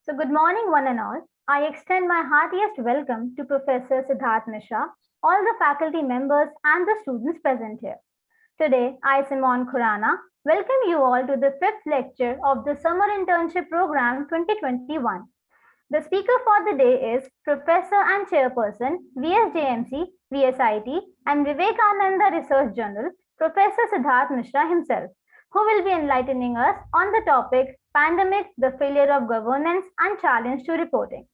So, good morning, one and all. I extend my heartiest welcome to Professor Siddharth Mishra, all the faculty members, and the students present here. Today, I, Simon Khurana, welcome you all to the fifth lecture of the Summer Internship Program 2021. The speaker for the day is Professor and Chairperson, VSJMC, VSIT, and Vivekananda Research Journal, Professor Siddharth Mishra himself, who will be enlightening us on the topic Pandemic, the Failure of Governance and Challenge to Reporting.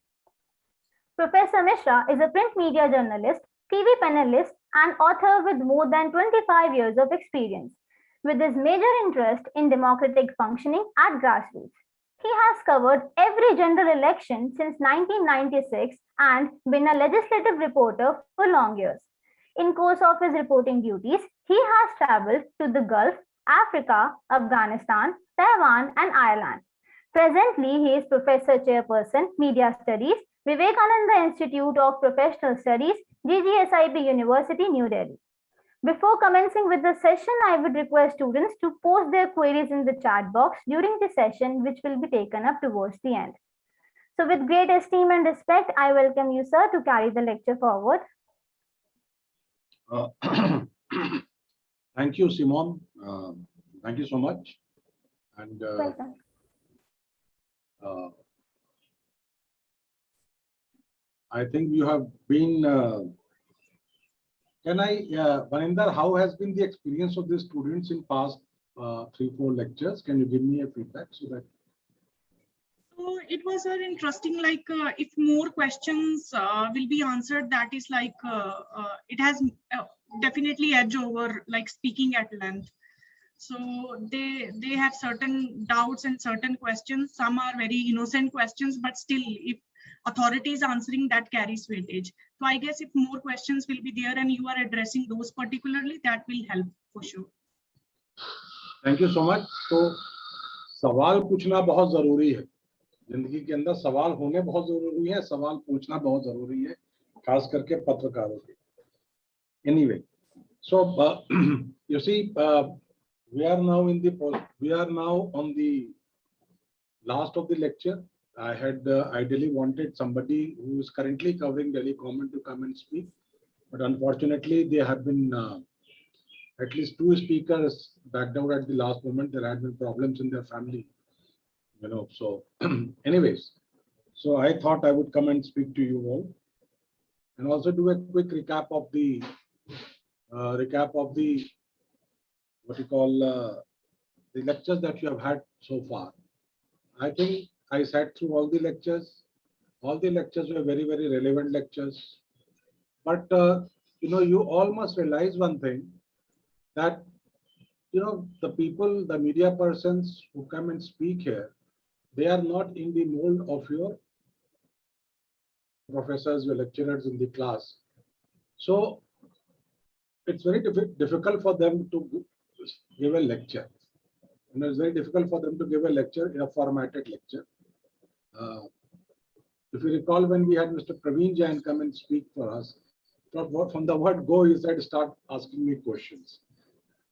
Professor Mishra is a print media journalist, TV panelist, and author with more than 25 years of experience, with his major interest in democratic functioning at grassroots. He has covered every general election since 1996 and been a legislative reporter for long years. In course of his reporting duties, he has traveled to the Gulf, Africa, Afghanistan, Taiwan, and Ireland. Presently, he is Professor Chairperson, Media Studies, Vivekananda Institute of Professional Studies, GGSIB University, New Delhi. Before commencing with the session, I would request students to post their queries in the chat box during the session, which will be taken up towards the end. So with great esteem and respect, I welcome you, sir, to carry the lecture forward. Thank you, Simon. Thank you so much. And Welcome. I think you have been. Maninder, how has been the experience of the students in past 3-4 lectures? Can you give me a feedback so that? So it was very interesting. Like if more questions will be answered, that is like it has definitely edge over like speaking at length. So they have certain doubts and certain questions. Some are very innocent questions, but still, if authority is answering, that carries weightage. So I guess if more questions will be there and you are addressing those particularly, that will help for sure. Thank you so much. So सवाल पूछना बहुत जरूरी है. जिंदगी के अंदर सवाल होने बहुत जरूरी है. सवाल पूछना बहुत जरूरी है, खास करके पत्रकारों के. Anyway, so you see, we are now on the last of the lecture. I had ideally wanted somebody who is currently covering Delhi government to come and speak, but unfortunately there have been at least 2 speakers backed out at the last moment. There had been problems in their family, you know. So anyways, so I thought I would come and speak to you all and also do a quick recap of the what you call the lectures that you have had so far. I think I sat through all the lectures. All the lectures were very, very relevant lectures. But, you know, you all must realize one thing, that, you know, the people, the media persons who come and speak here, they are not in the mold of your professors, your lecturers in the class. So it's very difficult for them to give a lecture. You know, it's very difficult for them to give a lecture in a formatted lecture. If you recall, when we had Mr. Praveen Jain come and speak for us, from the word go, he said, start asking me questions.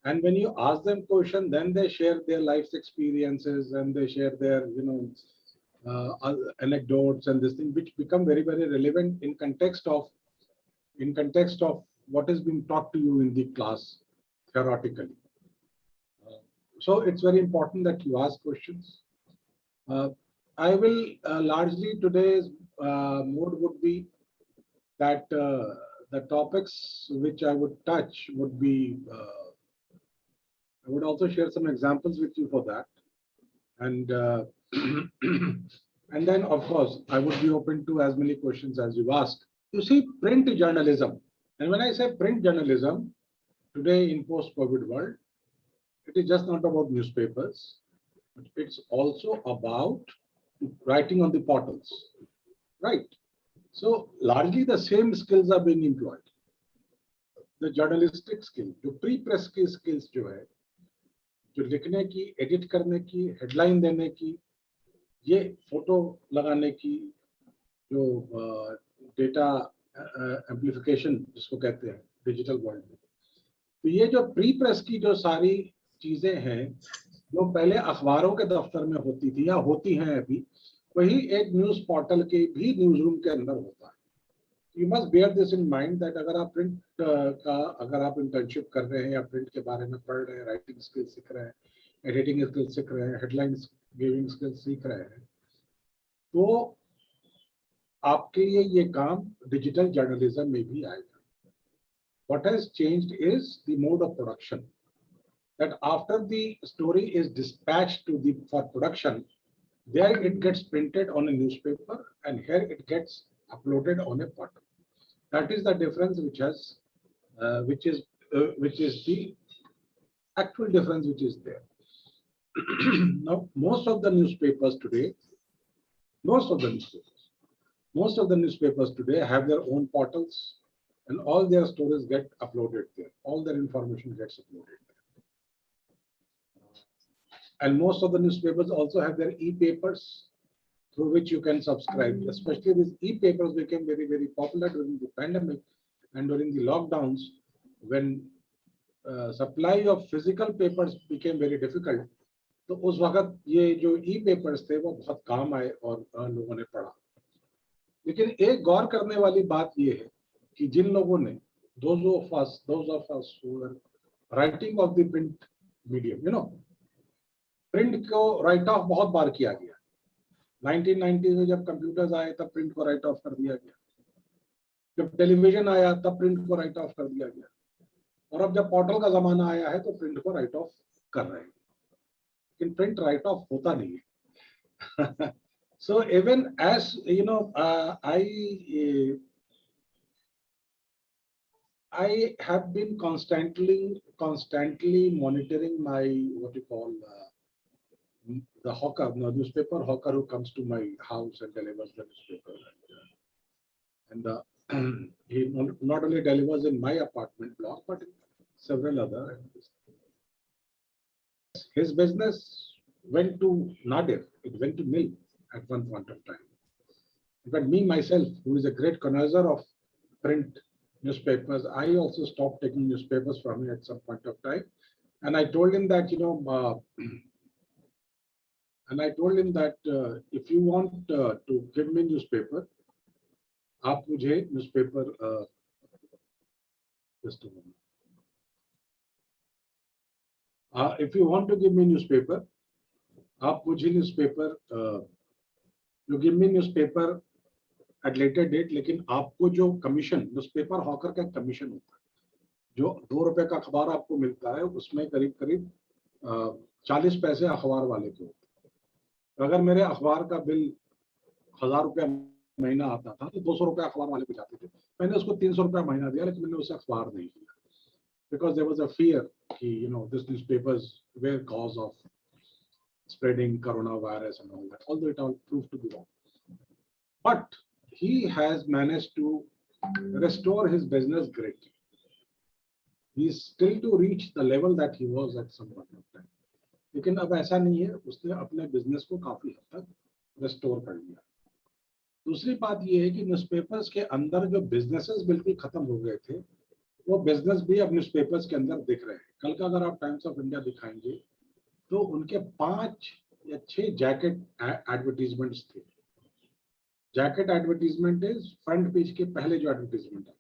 And when you ask them questions, then they share their life's experiences and they share their, you know, anecdotes and this thing, which become very, very relevant in context of what is being taught to you in the class theoretically. So it's very important that you ask questions. I will largely today's mode would be that the topics which I would touch would be, I would also share some examples with you for that. And and then of course, I would be open to as many questions as you ask. You see, print journalism. And when I say print journalism, today in post-COVID world, it is just not about newspapers, but it's also about writing on the portals, right? So largely the same skills are being employed. The journalistic skill, जो pre-press की skills जो है, जो लिखने की, edit करने की, headline देने की, ये photo लगाने की, जो data amplification जिसको कहते हैं digital world में, तो ये जो pre-press की जो सारी चीजें हैं, जो पहले अखबारों के दफ्तर में होती थी या होती हैं अभी, वही एक न्यूज पोर्टल के भी न्यूज रूम के अंदर होता है। You must bear this in mind that अगर आप प्रिंट का अगर आप इंटर्नशिप कर रहे हैं या प्रिंट के बारे में पढ़ रहे हैं, राइटिंग स्किल्स सीख रहे हैं, एडिटिंग स्किल्स सीख रहे हैं, हेडलाइंस गिविंग स्किल्स सीख रहे हैं, तो आपके लिए ये काम डिजिटल जर्नलिज्म में भी आएगा। What has changed is the mode of production. That after the story is dispatched to the for production, there it gets printed on a newspaper, and here it gets uploaded on a portal. That is the difference which is the actual difference which is there. Now, most of the newspapers today have their own portals, and all their stories get uploaded there. All their information gets uploaded there. And most of the newspapers also have their e-papers through which you can subscribe. Especially these e-papers became very, very popular during the pandemic and during the lockdowns, when supply of physical papers became very difficult. तो उस वक्त ये जो e-papers थे वो बहुत काम आए और लोगों ने पढ़ा। लेकिन एक गौर करने वाली बात ये है कि जिन लोगों ने those of us who were writing of the print medium, print को राइट ऑफ बहुत बार किया गया। 1990 में जब कंप्यूटर्स आए तब प्रिंट को राइट ऑफ कर दिया गया, जब टेलीविजन आया तब प्रिंट को राइट ऑफ कर दिया गया, और अब जब पोर्टल का जमाना आया है तो प्रिंट को राइट ऑफ कर रहे हैं, लेकिन प्रिंट राइट ऑफ होता नहीं है। So even as I have been constantly monitoring my the hawker, newspaper hawker who comes to my house and delivers the newspaper, and he not only delivers in my apartment block but in several other. His business went to nadir, it went to nil at one point of time. But me myself, who is a great connoisseur of print newspapers, I also stopped taking newspapers from him at some point of time, and I told him that if you want to give me newspaper, आप मुझे newspaper just a moment. If you want to give me newspaper, आप मुझे newspaper you give me newspaper at later date, लेकिन आपको जो commission newspaper hawker का commission होता है, जो 2 रुपए का अखबार आपको मिलता है, उसमें करीब 40 पैसे अखबार वाले को होते हैं। तो अगर मेरे अखबार का बिल 1000 रुपया महीना आता था तो 200 रुपये अखबार वाले को जाते थे। मैंने उसको 300 रुपया महीना दिया, लेकिन मैंने उसे अखबार नहीं दिया, because there was a fear कि this newspapers were cause of spreading coronavirus and all that, although it all proved to be wrong. But he has managed to restore his business greatly. He is still to reach the level that he was at some point of time. लेकिन अब ऐसा नहीं है, उसने अपने business को काफी हद तक रेस्टोर कर लिया। दूसरी बात यह है कि न्यूज़पेपर्स के अंदर जो बिजनेसेस बिल्कुल खत्म हो गए थे, वो बिजनेस भी अब न्यूज़पेपर्स के अंदर दिख रहे हैं। कल का अगर आप टाइम्स ऑफ इंडिया दिखाएंगे तो उनके 5 या 6 जैकेट एडवर्टीजमेंट्स थे। Jacket advertisement is front page के पहले जो एडवर्टीजमेंट है।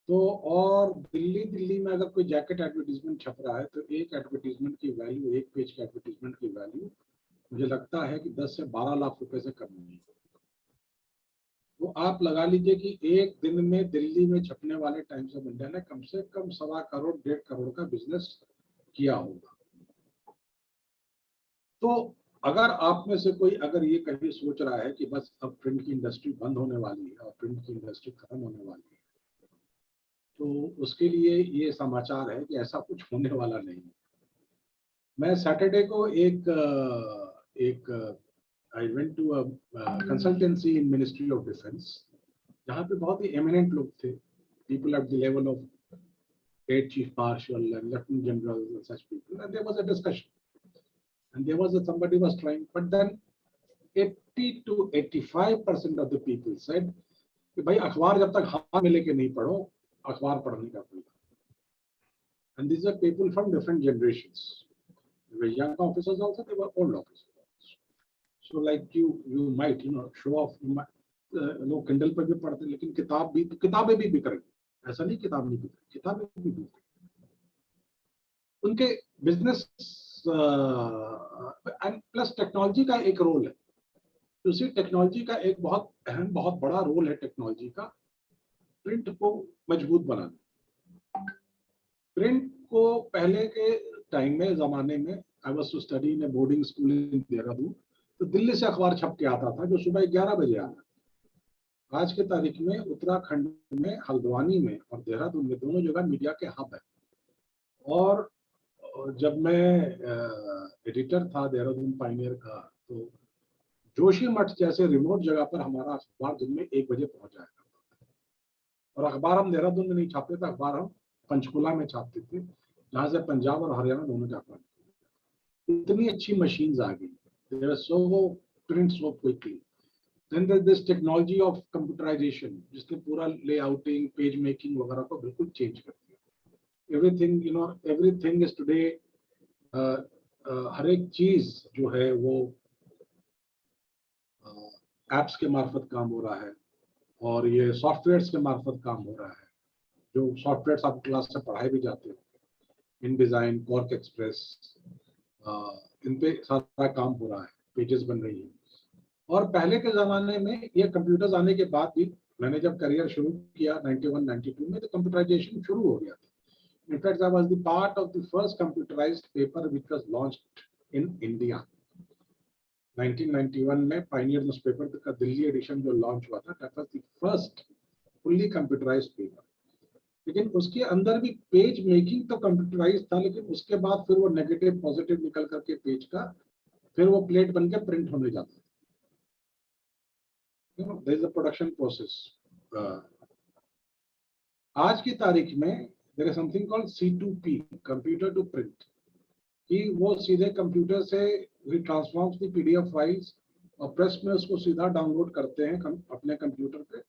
तो और दिल्ली में अगर कोई जैकेट एडवर्टीजमेंट छप रहा है तो एक एडवर्टीजमेंट की वैल्यू, एक पेज के एडवर्टीजमेंट की वैल्यू मुझे लगता है कि 10 से 12 लाख रुपए से कम नहीं है। तो आप लगा लीजिए कि एक दिन में दिल्ली में छपने वाले टाइम्स ऑफ इंडिया ने कम से कम 1.25 करोड़ 1.5 करोड़ का बिजनेस किया होगा। तो अगर आप में से कोई अगर ये कभी सोच रहा है कि बस अब प्रिंट की इंडस्ट्री बंद होने वाली है और प्रिंट की इंडस्ट्री खत्म होने वाली है, तो उसके लिए ये समाचार है कि ऐसा कुछ होने वाला नहीं है। मैं सैटरडे को I went to a consultancy in Ministry of Defence, जहाँ पे बहुत ही एमिनेंट लोग थे, people at the level of head chief marshal and lieutenant general and such people, and there was a discussion and there was somebody was trying, but then 80 to 85% of the people said कि भाई अखबार जब तक हाथ में लेके नहीं पढ़ो, अखबार पढ़ने का कोई। And these are people from different generations. They were young officers also, they were old officers. So like you might show off, लोग किंडल पर भी पढ़ते हैं, लेकिन किताबें भी बिक रही, ऐसा नहीं किताब नहीं बिक रही, किताबें भी बिक रही। उनके बिजनेस एंड प्लस टेक्नोलॉजी का एक रोल है, उसी टेक्नोलॉजी का एक बहुत अहम बहुत बड़ा रोल है टेक्नोलॉजी का, प्रिंट को मजबूत बनाना। प्रिंट को पहले के टाइम में जमाने में, I was to study in boarding school in Dehradun, तो दिल्ली से अखबार छप के आता था जो सुबह 11 बजे आता। आज के तारीख में उत्तराखंड में, हल्द्वानी में और देहरादून में दोनों जगह मीडिया के हब है। और जब मैं एडिटर था देहरादून पायनियर का, तो जोशी मठ जैसे रिमोट जगह पर हमारा अखबार दिन में 1 बजे पहुंच जाया करता था। और अखबार हम देहरादून में नहीं छापते थे, अखबार हम पंचकुला में छापते थे, जहां से पंजाब और हरियाणा दोनों के अखबार। इतनी अच्छी मशीन्स आ गई, they were so print so quickly. Then there's this technology of computerization, जिसने पूरा लेआउटिंग, पेज मेकिंग वगैरह को बिल्कुल चेंज कर दिया। everything is today, हर एक चीज जो है वो एप्स के मार्फत काम हो रहा है, और ये सॉफ्टवेयर्स के मार्फत काम हो रहा है। जो सॉफ्टवेयर्स आप क्लास से पढ़ाए भी जाते हो, इन डिजाइन, कॉर्क एक्सप्रेस, इन पे सारा काम हो रहा है, पेजेस बन रही हैं। और पहले के ज़माने में ये कंप्यूटर्स आने के बाद भी, मैंने जब करियर शुरू किया 91-92 में, तो कंप्यूटराइजेशन शुरू हो गया था। In fact I was the part of the first computerised paper which was launched in India. 1991 में पायनियर न्यूज़पेपर का दिल्ली एडिशन जो लॉन्च हुआ था, that was the first fully computerised paper. लेकिन उसके अंदर भी पेज मेकिंग तो कंप्यूटराइज था, लेकिन उसके बाद फिर वो नेगेटिव पॉजिटिव निकल करके पेज का फिर वो प्लेट बन के प्रिंट होने जाता है। there is a production process. आज की तारीख में there is something called C2P, computer to print, कि वो सीधे कंप्यूटर से ट्रांसफॉर्म्स दी PDF फाइल्स और प्रेस में उसको सीधा डाउनलोड करते हैं अपने कंप्यूटर पे,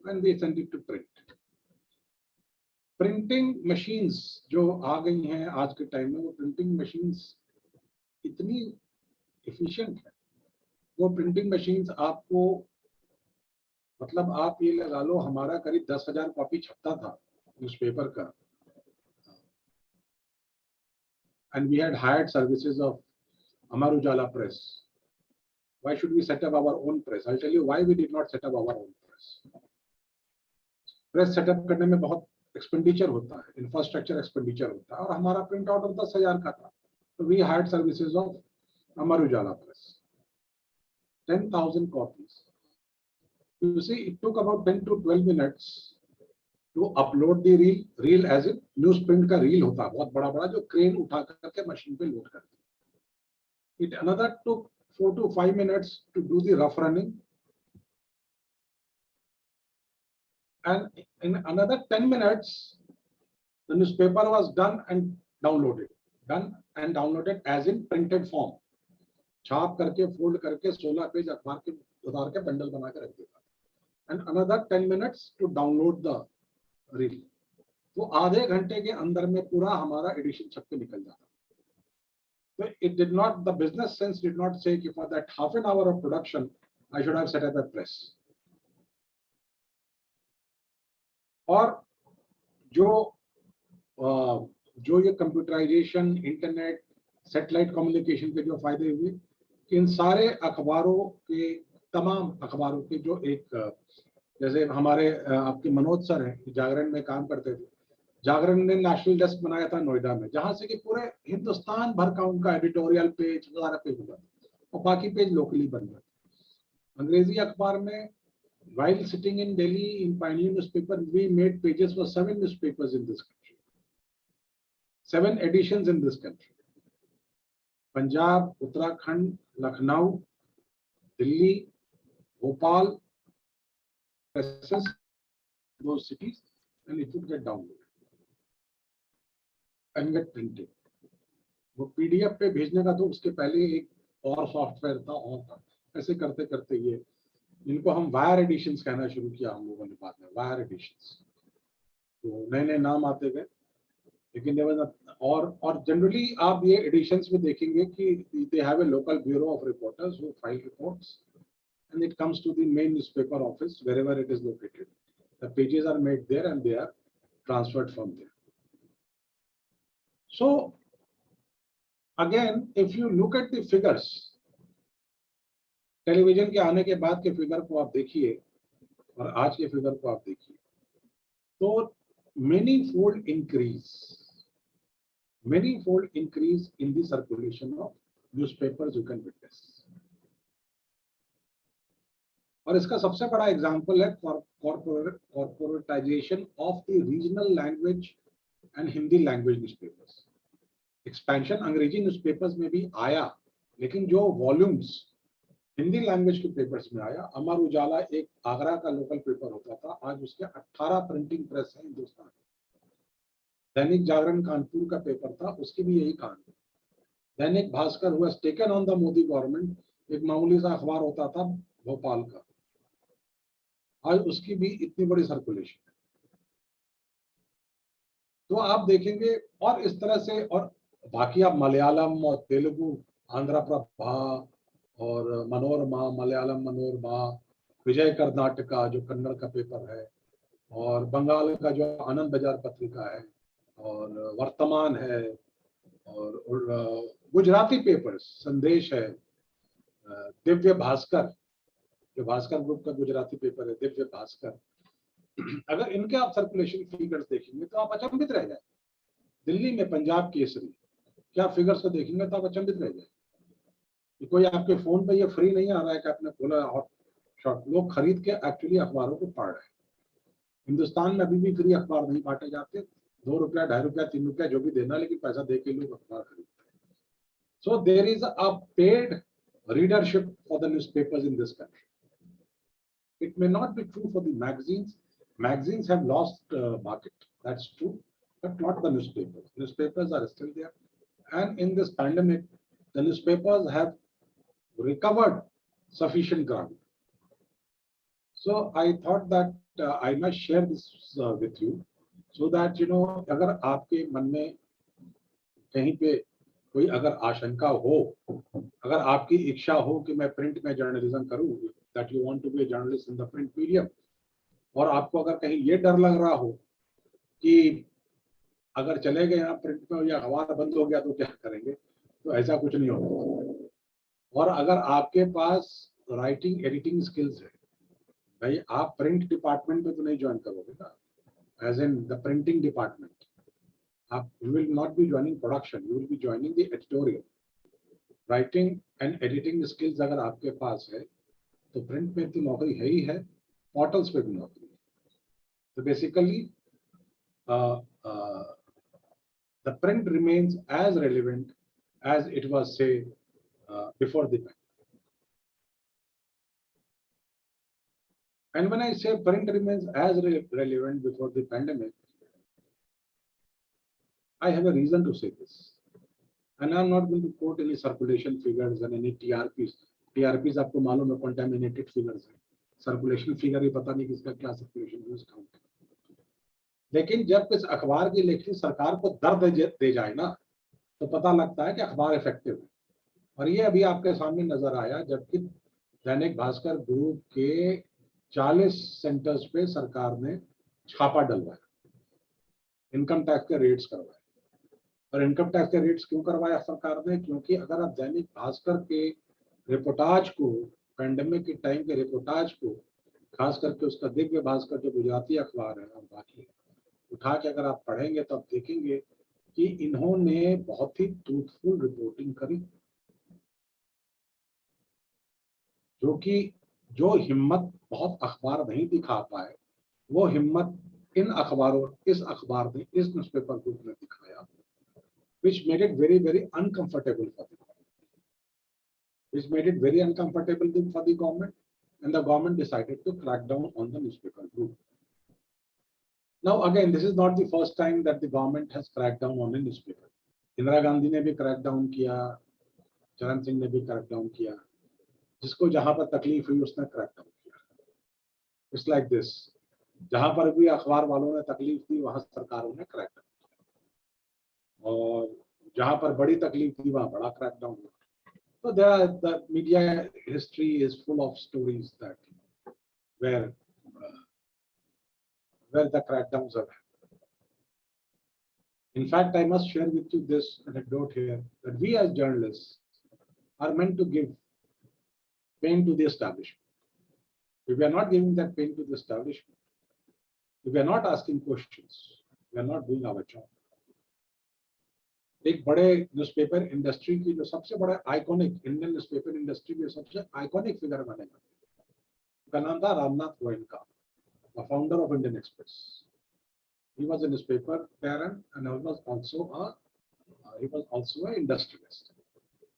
and they send it to print. Printing machines जो आ गई हैं आज के टाइम में, वो प्रिंटिंग मशीन्स इतनी एफिशिएंट है। वो प्रिंटिंग मशीन्स आपको, मतलब आप ये लगा लो, हमारा करीब 10,000 कॉपी छपता था न्यूज़पेपर का, and we had hired services of Amar Ujala Press. Why should we set up our own press? I'll tell you why we did not set up our own press. Press setup करने में बहुत expenditure होता है, infrastructure expenditure होता है, और हमारा print out 10,000 का था। तो we hired services of Amar Ujala press, 10,000 copies. You see, it took about 10 to 12 minutes to upload the reel as in newsprint का reel होता है बहुत बड़ा बड़ा, जो क्रेन उठा करके मशीन पे लोड करती है। It another took 4 to 5 minutes to do the rough running, and in another 10 minutes the newspaper was done and downloaded as in printed form. छाप करके फोल्ड करके 16 पेज अखबार के उतार के बंडल बना के रख देता, and another 10 minutes to download the reel. वो आधे घंटे के अंदर में पूरा हमारा एडिशन छप के निकल जाता। So it did not, the business sense did not say कि for that half an hour of production I should have set up a press. और जो ये कंप्यूटराइजेशन, इंटरनेट, सैटेलाइट कम्युनिकेशन के जो फायदे हुए, इन सारे अखबारों के, तमाम अखबारों के जो एक, जैसे हमारे आपके मनोज सर हैं, जागरण में काम करते थे। जागरण ने नेशनल डेस्क बनाया था नोएडा में, जहां से कि पूरे हिंदुस्तान भर का उनका एडिटोरियल पेज वगैरह पेज हुआ और बाकी पेज लोकली बन गए। अंग्रेजी अखबार में, while sitting in Delhi in Pioneer newspaper, we made pages for 7 newspapers in this country, 7 editions in this country. Punjab, Uttarakhand, Lucknow, Delhi, Bhopal, those cities, and it would get downloaded and get printed. वो PDF पे भेजने का तो उसके पहले एक और software था, और था। ऐसे करते करते ये, इनको हम वायर एडिशंस कहना शुरू किया हम लोगों ने बाद में, वायर एडिशंस। तो नए नए नाम आते गए। लेकिन there was और जनरली आप ये एडिशंस में देखेंगे कि they have a local bureau of reporters who file reports and it comes to the main newspaper office wherever it is located. The pages are made there and they are transferred from there. So again, if you look at the figures, television के आने के बाद के figure को आप देखिए और आज के फिगर को आप देखिए, तो many-fold increase in the circulation of newspapers you can witness. और इसका सबसे बड़ा एग्जाम्पल है corporatisation of the regional language and Hindi language newspapers. Expansion अंग्रेजी न्यूज़पेपर्स में भी आया, लेकिन जो वॉल्यूम्स हिंदी लैंग्वेज के पेपर्स में आया. अमर उजाला एक आगरा का लोकल पेपर होता था, आज उसके 18 प्रिंटिंग प्रेस है हिंदुस्तान में. दैनिक जागरण कानपुर का पेपर था, उसकी भी यही कहानी. दैनिक भास्कर हुआ taken on the Modi government, एक मामूली सा अखबार होता था भोपाल का, आज उसकी भी इतनी बड़ी सर्कुलेशन है. तो आप देखेंगे और इस तरह से, और बाकी आप मलयालम और तेलुगु, आंध्र प्रभा और मनोरमा, मलयालम मनोरमा, विजय कर्नाटका जो कन्नड़ का पेपर है, और बंगाल का जो आनंद बाजार पत्रिका है, और वर्तमान है, और गुजराती पेपर्स संदेश है, दिव्य भास्कर जो भास्कर ग्रुप का गुजराती पेपर है, दिव्य भास्कर. अगर इनके आप सर्कुलेशन फिगर्स देखेंगे तो आप अचंभित रह जाए. दिल्ली में पंजाब केसरी क्या फिगर्स को देखेंगे तो आप अचंभित रह जाए. कोई आपके फोन पे ये फ्री नहीं आ रहा है कि आपने खोला और शॉर्ट, लोग खरीद के एक्चुअली अखबारों को पढ़ रहे हैं. हिंदुस्तान में अभी भी फ्री अखबार नहीं बांटे जाते. 2 रुपया, 2.5 रुपया, 3 रुपया जो भी देना, लेकिन पैसा दे के लोग अखबार खरीदते हैं. So there is a paid readership for the newspapers in this country. It may not be true for the magazines. Magazines have lost market, that's true, but not the newspapers. Newspapers are still there, and in this pandemic, the newspapers have recovered sufficient ground. So I thought that I must share this with you, so that you know, अगर आपके मन में कहीं पे कोई अगर आशंका हो, अगर आपकी इच्छा हो कि मैं प्रिंट में जर्नलिज्म करूं, that you want to be a journalist in the print medium, और आपको अगर कहीं ये डर लग रहा हो कि अगर चले गए यहाँ प्रिंट में या अखबार बंद हो गया तो क्या करेंगे, तो ऐसा कुछ नहीं होगा. और अगर आपके पास राइटिंग एडिटिंग स्किल्स है, भाई आप प्रिंट डिपार्टमेंट में तो नहीं ज्वाइन करोगे ना, as in the printing department. आप you will not be joining production, you will be joining the editorial. Writing and editing skills अगर आपके पास है तो प्रिंट में तो नौकरी है ही है, पोर्टल्स पे भी नौकरी है. तो basically the print remains as relevant as it was say before the pandemic. And when I say print remains as relevant before the pandemic, I have a reason to say this. And I'm not going to quote any circulation figures and any TRPs. TRPs आपको मालूम है contaminated figures है. Circulation figure ही पता नहीं किसका क्या circulation news count है. लेकिन जब इस अखबार की लेखनी सरकार को दर्द दे जाए ना, तो पता लगता है कि अखबार इफेक्टिव है. और ये अभी आपके सामने नजर आया जबकि दैनिक भास्कर ग्रुप के 40 सेंटर्स पे सरकार ने छापा डलवाया, इनकम टैक्स के रेट्स करवाए. और इनकम टैक्स के रेट्स क्यों करवाया सरकार ने? क्योंकि अगर आप दैनिक भास्कर के रिपोर्टाज को, पैंडेमिक के टाइम के रिपोर्टाज को, खास करके उसका दिव्य भास्कर जो गुजराती अखबार है और बाकी उठा के अगर आप पढ़ेंगे तो आप देखेंगे कि इन्होंने बहुत ही ट्रूथफुल रिपोर्टिंग करी, जो कि जो हिम्मत बहुत अखबार नहीं दिखा पाए, वो हिम्मत इन अखबारों, इस अखबार ने, इस न्यूज़पेपर ग्रुप ने दिखाया, which made it very, very uncomfortable for the government. Which made it very uncomfortable for the government, and the government decided to crack down on the newspaper group. Now again, this is not the first time that the government has cracked down on a newspaper. Indira Gandhi ने भी crack down किया, चरण सिंह ने भी crack down किया, जिसको जहां पर तकलीफ हुई उसने क्रैक डाउन किया. इट्स लाइक दिस, जहां पर भी अखबार वालों ने तकलीफ दी वहां सरकारों ने क्रैक डाउन किया. और जहां पर बड़ी तकलीफ थी वहां बड़ा क्रैकडाउन हुआ. So the media history is full of stories that where the crackdowns have happened. In fact, I must share with you this anecdote here that we as journalists are meant to give pain to the establishment. If we are not giving that pain to the establishment, if we are not asking questions, we are not doing our job. एक बड़े newspaper industry की जो सबसे बड़ा iconic Indian newspaper industry में सबसे iconic figure बनेगा, उसका नाम था Ramnath Goenka, the founder of Indian Express. He was a newspaper baron and he was also an industrialist,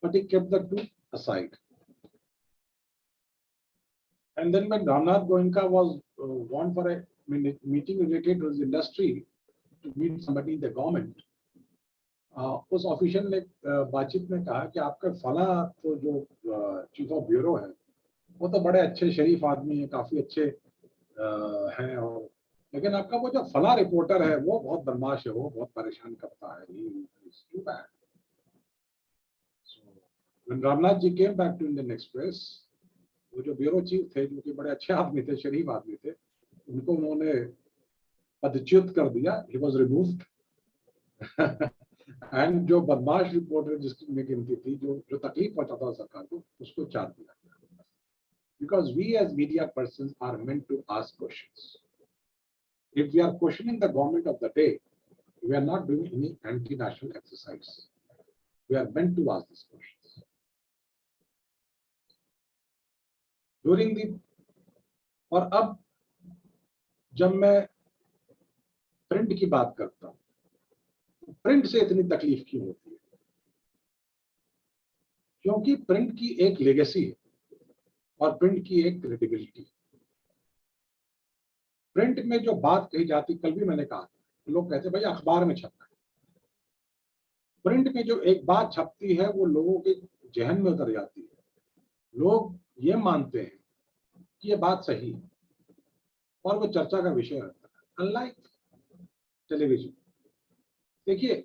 but he kept the two aside. And then when Ramnath Goenka was gone for a meeting related to his industry to meet somebody in the government, उस official ने बातचीत में कहा कि आपका फला तो जो चीफ ऑफ ब्यूरो है वो तो बड़े अच्छे शरीफ आदमी है, काफी अच्छे हैं, और लेकिन आपका वो जो फला रिपोर्टर है वो बहुत बदमाश है, वो बहुत परेशान करता है. Too bad. So when Ramnath ji came back to Indian Express, वो जो ब्यूरो चीफ थे जो कि बड़े अच्छे आदमी थे, शरीफ आदमी थे, उनको उन्होंने पदच्युत कर दिया. He was removed. एंड जो बदमाश रिपोर्टर जिसकी गिनती थी, जो तकलीफ पहुंचाता था सरकार को, उसको चार दिया. Because we as media persons are meant to ask questions. If we are questioning the government of the day, we are not doing any anti-national exercise. We are meant to ask these questions. During the और अब जब मैं print की बात करता हूं, print से इतनी तकलीफ क्यों होती है? क्योंकि प्रिंट की एक लेगेसी है और प्रिंट की एक क्रेडिबिलिटी. प्रिंट में जो बात कही जाती, कल भी मैंने कहा, लोग कहते भाई अखबार में छपना है. प्रिंट में जो एक बात छपती है वो लोगों के जहन में उतर जाती है. लोग ये मानते हैं कि ये बात सही है और वो चर्चा का विषय रहता है. अनलाइक टेलीविजन, देखिए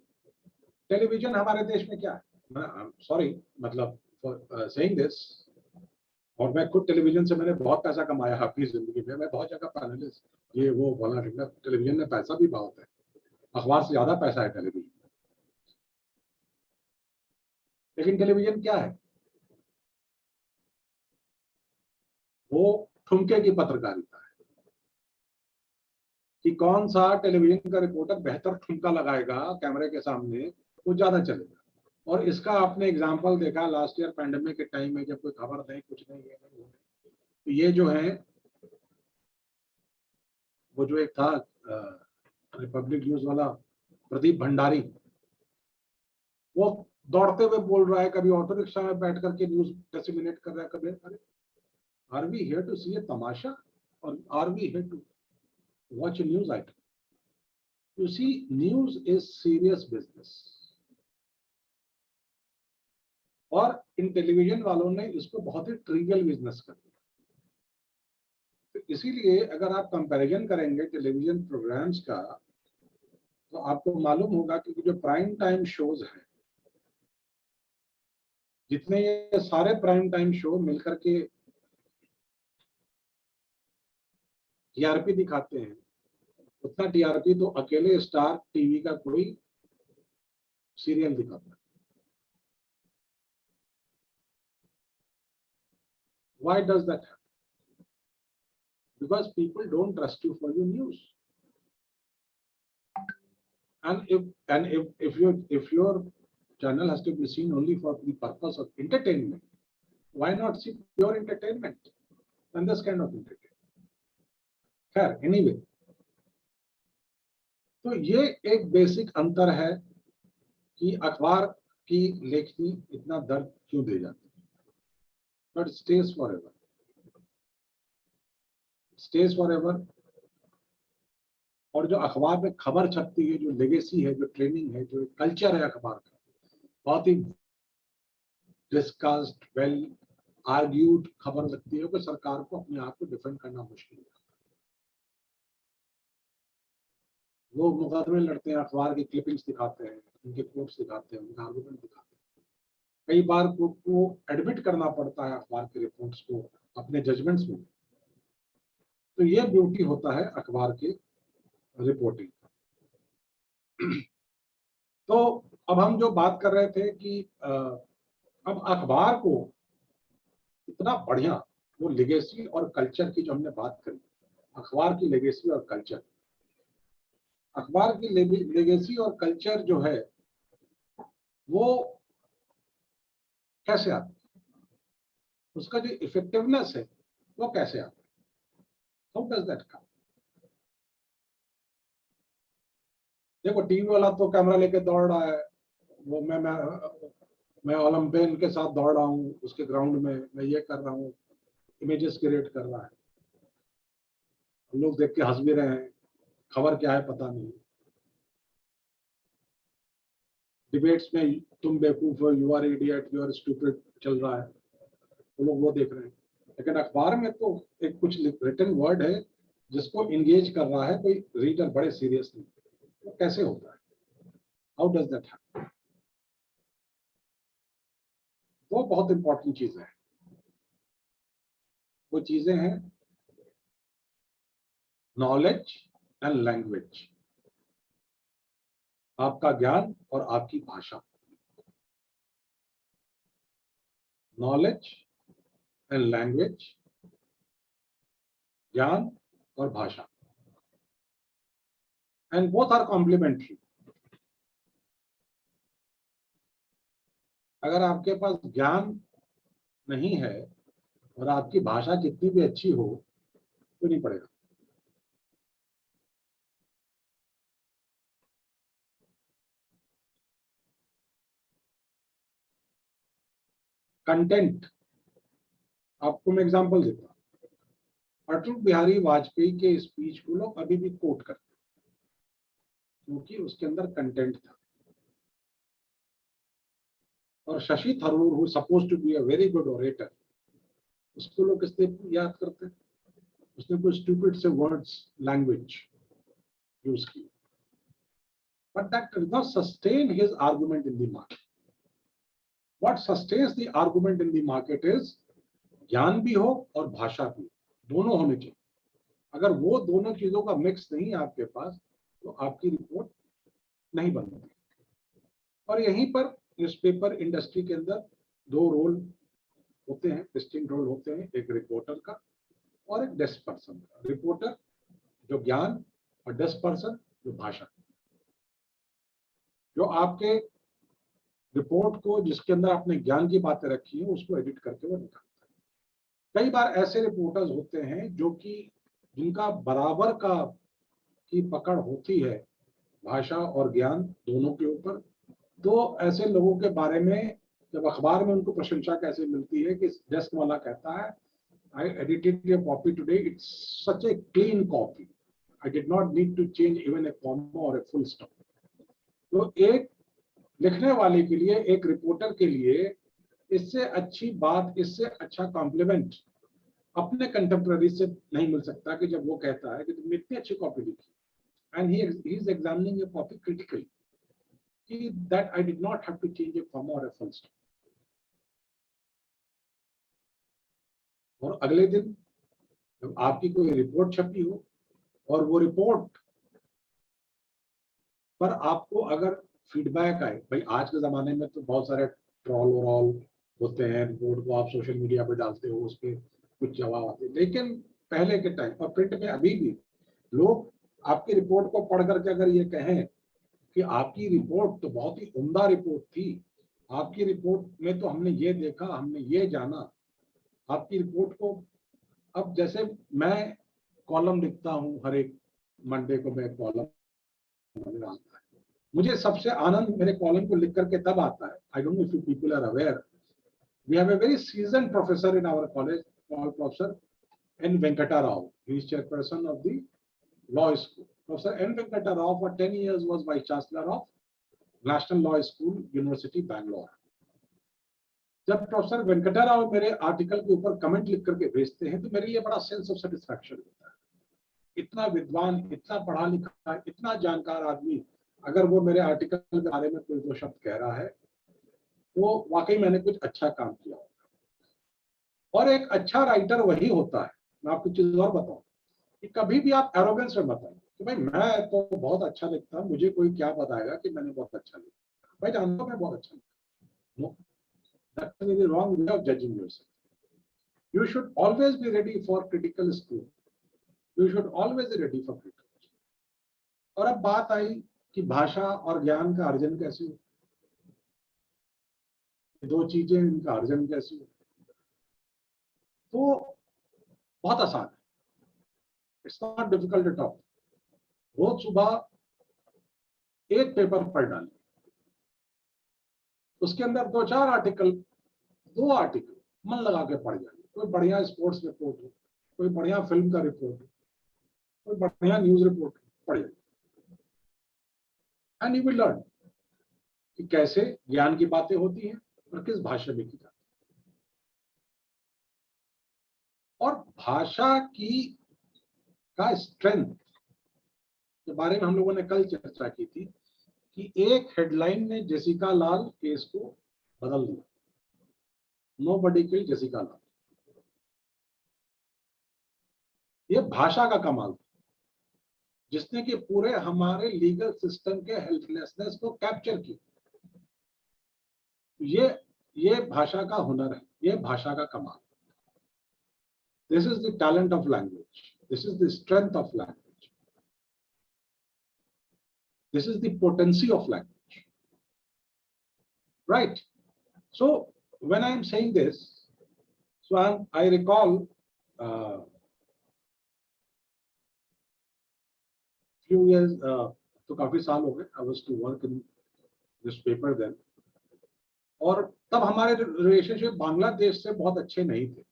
टेलीविजन हमारे देश में क्या है, सॉरी मतलब फॉर सेइंग दिस, और मैं खुद टेलीविजन से मैंने बहुत पैसा कमाया अपनी जिंदगी में. मैं बहुत जगह पैनलिस्ट ये वो बोलना ठीक है, टेलीविजन में पैसा भी बहुत है, अखबार से ज्यादा पैसा है टेलीविजन. लेकिन टेलीविजन क्या है? वो ठुमके की पत्रकारिता है कि कौन सा टेलीविजन का रिपोर्टर बेहतर ठुमका लगाएगा कैमरे के सामने, वो ज्यादा चलेगा. और इसका आपने एग्जांपल देखा लास्ट ईयर पैंडेमिक के टाइम में, जब कोई खबर नहीं, कुछ नहीं है, तो ये जो है वो जो एक था रिपब्लिक न्यूज वाला प्रदीप भंडारी, वो दौड़ते हुए बोल रहा है, कभी ऑटो रिक्शा में बैठ करके न्यूज डिसेमिनेट कर रहा है, कभी अरे are we here to see a tamasha और are we here to watch a news item? You see, news is serious business. और इन टेलीविजन वालों ने इसको बहुत ही ट्रिवियल बिजनेस कर दिया. तो इसीलिए अगर आप कंपैरिजन करेंगे टेलीविजन प्रोग्राम्स का, तो आपको मालूम होगा कि जो प्राइम टाइम शोज हैं, जितने ये सारे प्राइम टाइम शो मिलकर के टीआरपी दिखाते हैं, उतना टीआरपी तो अकेले स्टार टीवी का कोई सीरियल दिखाता है. Why does that happen? Because people don't trust you for your news. And if your channel has to be seen only for the purpose of entertainment, why not see pure entertainment and this kind of entertainment? खैर, anyway, तो ये एक basic अंतर है कि अखबार की लेखनी इतना दर्द क्यों दे जाती है, but stage for ever, stage for ever. और जो अखबार में खबर छपती है, जो लेगेसी है, जो ट्रेनिंग है, जो कल्चर है अखबार का, बहुत ही डिस्कस्ड, वेल आर्ग्यूड खबर लगती है कि सरकार को अपने आप को डिफेंड करना मुश्किल है. लोग मुकदमे लड़ते हैं, अखबार की क्लिपिंग्स दिखाते हैं, उनके कोट्स दिखाते हैं, उनका आर्गुमेंट दिखाते हैं। कई बार कोर्ट को एडमिट करना पड़ता है अखबार के रिपोर्ट्स को अपने जजमेंट्स में। तो ये ब्यूटी होता है अखबार के रिपोर्टिंग का। तो अब हम जो बात कर रहे थे कि अब अखबार को इतना बढ़िया, वो लेगेसी और कल्चर की जो हमने बात करी, अखबार की लेगेसी और कल्चर, अखबार की लेगेसी और कल्चर जो है वो कैसे आता है, उसका जो इफेक्टिवनेस है वो कैसे आता है, हाउ डज दैट कम। देखो टीवी वाला तो कैमरा लेके दौड़ रहा है, वो मैं ओलंपियन के साथ दौड़ रहा हूँ उसके ग्राउंड में, मैं ये कर रहा हूँ, इमेजेस क्रिएट कर रहा है, लोग देख के हंस भी रहे हैं, खबर क्या है पता नहीं, डिबेट्स में तुम बेवकूफ हो, you are idiot, you are stupid चल रहा है, वो लोग वो देख रहे हैं। लेकिन अखबार में तो एक कुछ रिटन वर्ड है जिसको इंगेज कर रहा है कोई रीडर बड़े सीरियसली, वो कैसे होता है, हाउ डज दैट हैपन। वो बहुत इंपॉर्टेंट चीजें हैं, वो चीजें हैं नॉलेज एंड लैंग्वेज, आपका ज्ञान और आपकी भाषा, नॉलेज एंड लैंग्वेज, ज्ञान और भाषा, एंड बोथ आर कॉम्प्लीमेंट्री। अगर आपके पास ज्ञान नहीं है और आपकी भाषा कितनी भी अच्छी हो तो नहीं पड़ेगा। कंटेंट, आपको मैं एग्जांपल देता हूं, अटल बिहारी वाजपेयी के स्पीच को लोग अभी भी कोट करते हैं क्योंकि उसके अंदर कंटेंट था। और Shashi Tharoor who suppose to be a very good orator, उसको लोग किससे याद करते हैं, उसने कोई स्टूपिड से वर्ड्स लैंग्वेज यूज की, but that does not sustain his argument in the market. What sustains the argument in the market is ज्ञान भी हो और भाषा भी, दोनों होने चाहिए। अगर वो दोनों चीजों का मिक्स नहीं है आपके पास तो आपकी रिपोर्ट नहीं बनती। और यहीं पर न्यूज़पेपर इंडस्ट्री के अंदर दो रोल होते हैं, डिस्टिंक्ट रोल होते हैं, एक रिपोर्टर का और एक डेस्क पर्सन का। रिपोर्टर जो ज्ञान और डेस्क पर्सन जो भाषा, जो आपके रिपोर्ट को जिसके अंदर आपने ज्ञान की बातें रखी है उसको एडिट करके वो निकालता है। कई बार ऐसे रिपोर्टर्स होते हैं जो कि जिनका बराबर का की पकड़ होती है भाषा और ज्ञान दोनों के ऊपर, तो ऐसे लोगों के बारे में जब अखबार में उनको प्रशंसा कैसे मिलती है कि डेस्क वाला कहता है I edited your copy today, it's such a clean copy, I did not need to change even a comma or a full stop। तो एक लिखने वाले के लिए, एक रिपोर्टर के लिए इससे अच्छी बात, इससे अच्छा कॉम्प्लीमेंट अपने कंटेम्पररी से नहीं मिल सकता कि जब वो कहता है कि तुमने इतनी अच्छी कॉपी लिखी and he is examining your copy critically कि that I did not have to change a comma और ए फुल स्टॉप। और अगले दिन जब आपकी कोई रिपोर्ट छपी हो और वो रिपोर्ट पर आपको अगर फीडबैक आए, भाई आज के ज़माने में तो बहुत सारे ट्रॉल वॉल होते हैं, रिपोर्ट को आप सोशल मीडिया पे डालते हो, उस पर कुछ जवाब आते हैं, लेकिन पहले के टाइम और प्रिंट में अभी भी लोग आपकी रिपोर्ट को पढ़ करके अगर ये कहें कि आपकी रिपोर्ट तो बहुत ही उम्दा रिपोर्ट थी, आपकी रिपोर्ट में तो हमने ये देखा, हमने ये जाना, आपकी रिपोर्ट को, अब जैसे मैं कॉलम लिखता हूँ, हर एक मंडे को मैं कॉलम आता है, मुझे सबसे आनंद मेरे कॉलम को लिख करके तब आता है। I don't know if you people are aware, we have a very seasoned professor in our college called professor N. Venkata Rao. He is chairperson of the law school. Professor N. Venkata Rao for 10 years was vice chancellor of National Law School, University, Bangalore. जब professor Venkata Rao मेरे article के ऊपर comment लिख करके भेजते हैं तो मेरे लिए बड़ा सेंस ऑफ सेटिस्फैक्शन होता है। इतना विद्वान, इतना पढ़ा लिखा, इतना जानकार आदमी अगर वो मेरे आर्टिकल के बारे में कोई दो शब्द कह रहा है तो वाकई मैंने कुछ अच्छा काम किया होगा। और एक अच्छा राइटर वही होता है, मैं आपको चीज और बताऊं, कि कभी भी आप एरोगेंस में बताएं कि भाई मैं तो बहुत अच्छा लिखता हूं, मुझे कोई क्या बताएगा कि मैंने बहुत अच्छा लिखा। भाई जानता हूं मैं बहुत अच्छा लिखता हूं। That's the wrong way of judging yourself. You should always be ready for critical scrutiny. You should always be ready for critical. और अब बात आई कि भाषा और ज्ञान का अर्जन कैसे हो, दो चीजें, इनका अर्जन कैसे हो, तो बहुत आसान है। It's not difficult at all. रोज सुबह एक पेपर पढ़ डालें, उसके अंदर दो आर्टिकल मन लगा के पढ़ जाइए। कोई बढ़िया स्पोर्ट्स रिपोर्ट हो, कोई बढ़िया फिल्म का रिपोर्ट हो, कोई बढ़िया न्यूज रिपोर्ट पढ़ जाइए, एंड यू विल लर्न कि कैसे ज्ञान की बातें होती हैं और किस भाषा में की जाती है। और भाषा की का स्ट्रेंथ के बारे में हम लोगों ने कल चर्चा की थी कि एक हेडलाइन ने जेसिका लाल केस को बदल दिया। नोबडी किल्ड जेसिका लाल। ये भाषा का कमाल था जिसने कि पूरे हमारे लीगल सिस्टम के हेल्पलेसनेस को कैप्चर किया। ये भाषा का हुनर है, ये भाषा का कमाल। This is the talent of language, this is the strength of language, this is the potency of language, right? So when I am saying this, so I recall few years, तो काफी साल हो गए, I was to work in this paper then, और तब हमारे relationship Bangladesh से बहुत अच्छे नहीं थे।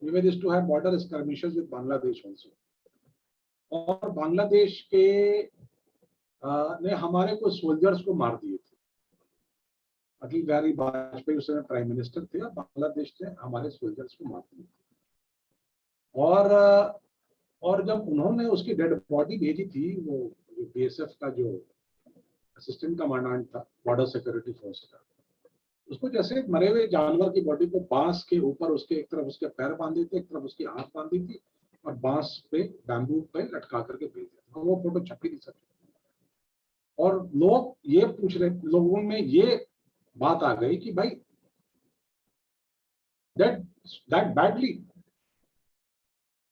We were used to have border skirmishes with Bangladesh also, और बांग्लादेश के ने हमारे कुछ सोल्जर्स को मार दिए थे। अटल बिहारी वाजपेयी उस समय प्राइम मिनिस्टर थे और बांग्लादेश ने हमारे सोल्जर्स को मार दिए थे। और जब उन्होंने उसकी डेड बॉडी भेजी थी, वो जो बीएसएफ का जो असिस्टेंट कमांडेंट था बॉर्डर सिक्योरिटी फोर्स का, उसको जैसे मरे हुए जानवर की बॉडी को बांस के ऊपर उसके एक तरफ उसके पैर बांधे थे, एक तरफ उसकी हाथ बांधी थी, और बांस पे बैम्बू पे लटका करके भेज दिया। वो फोटो छपी नहीं सकती। और लोग ये पूछ रहे, लोगों में ये बात आ गई कि भाई that badly,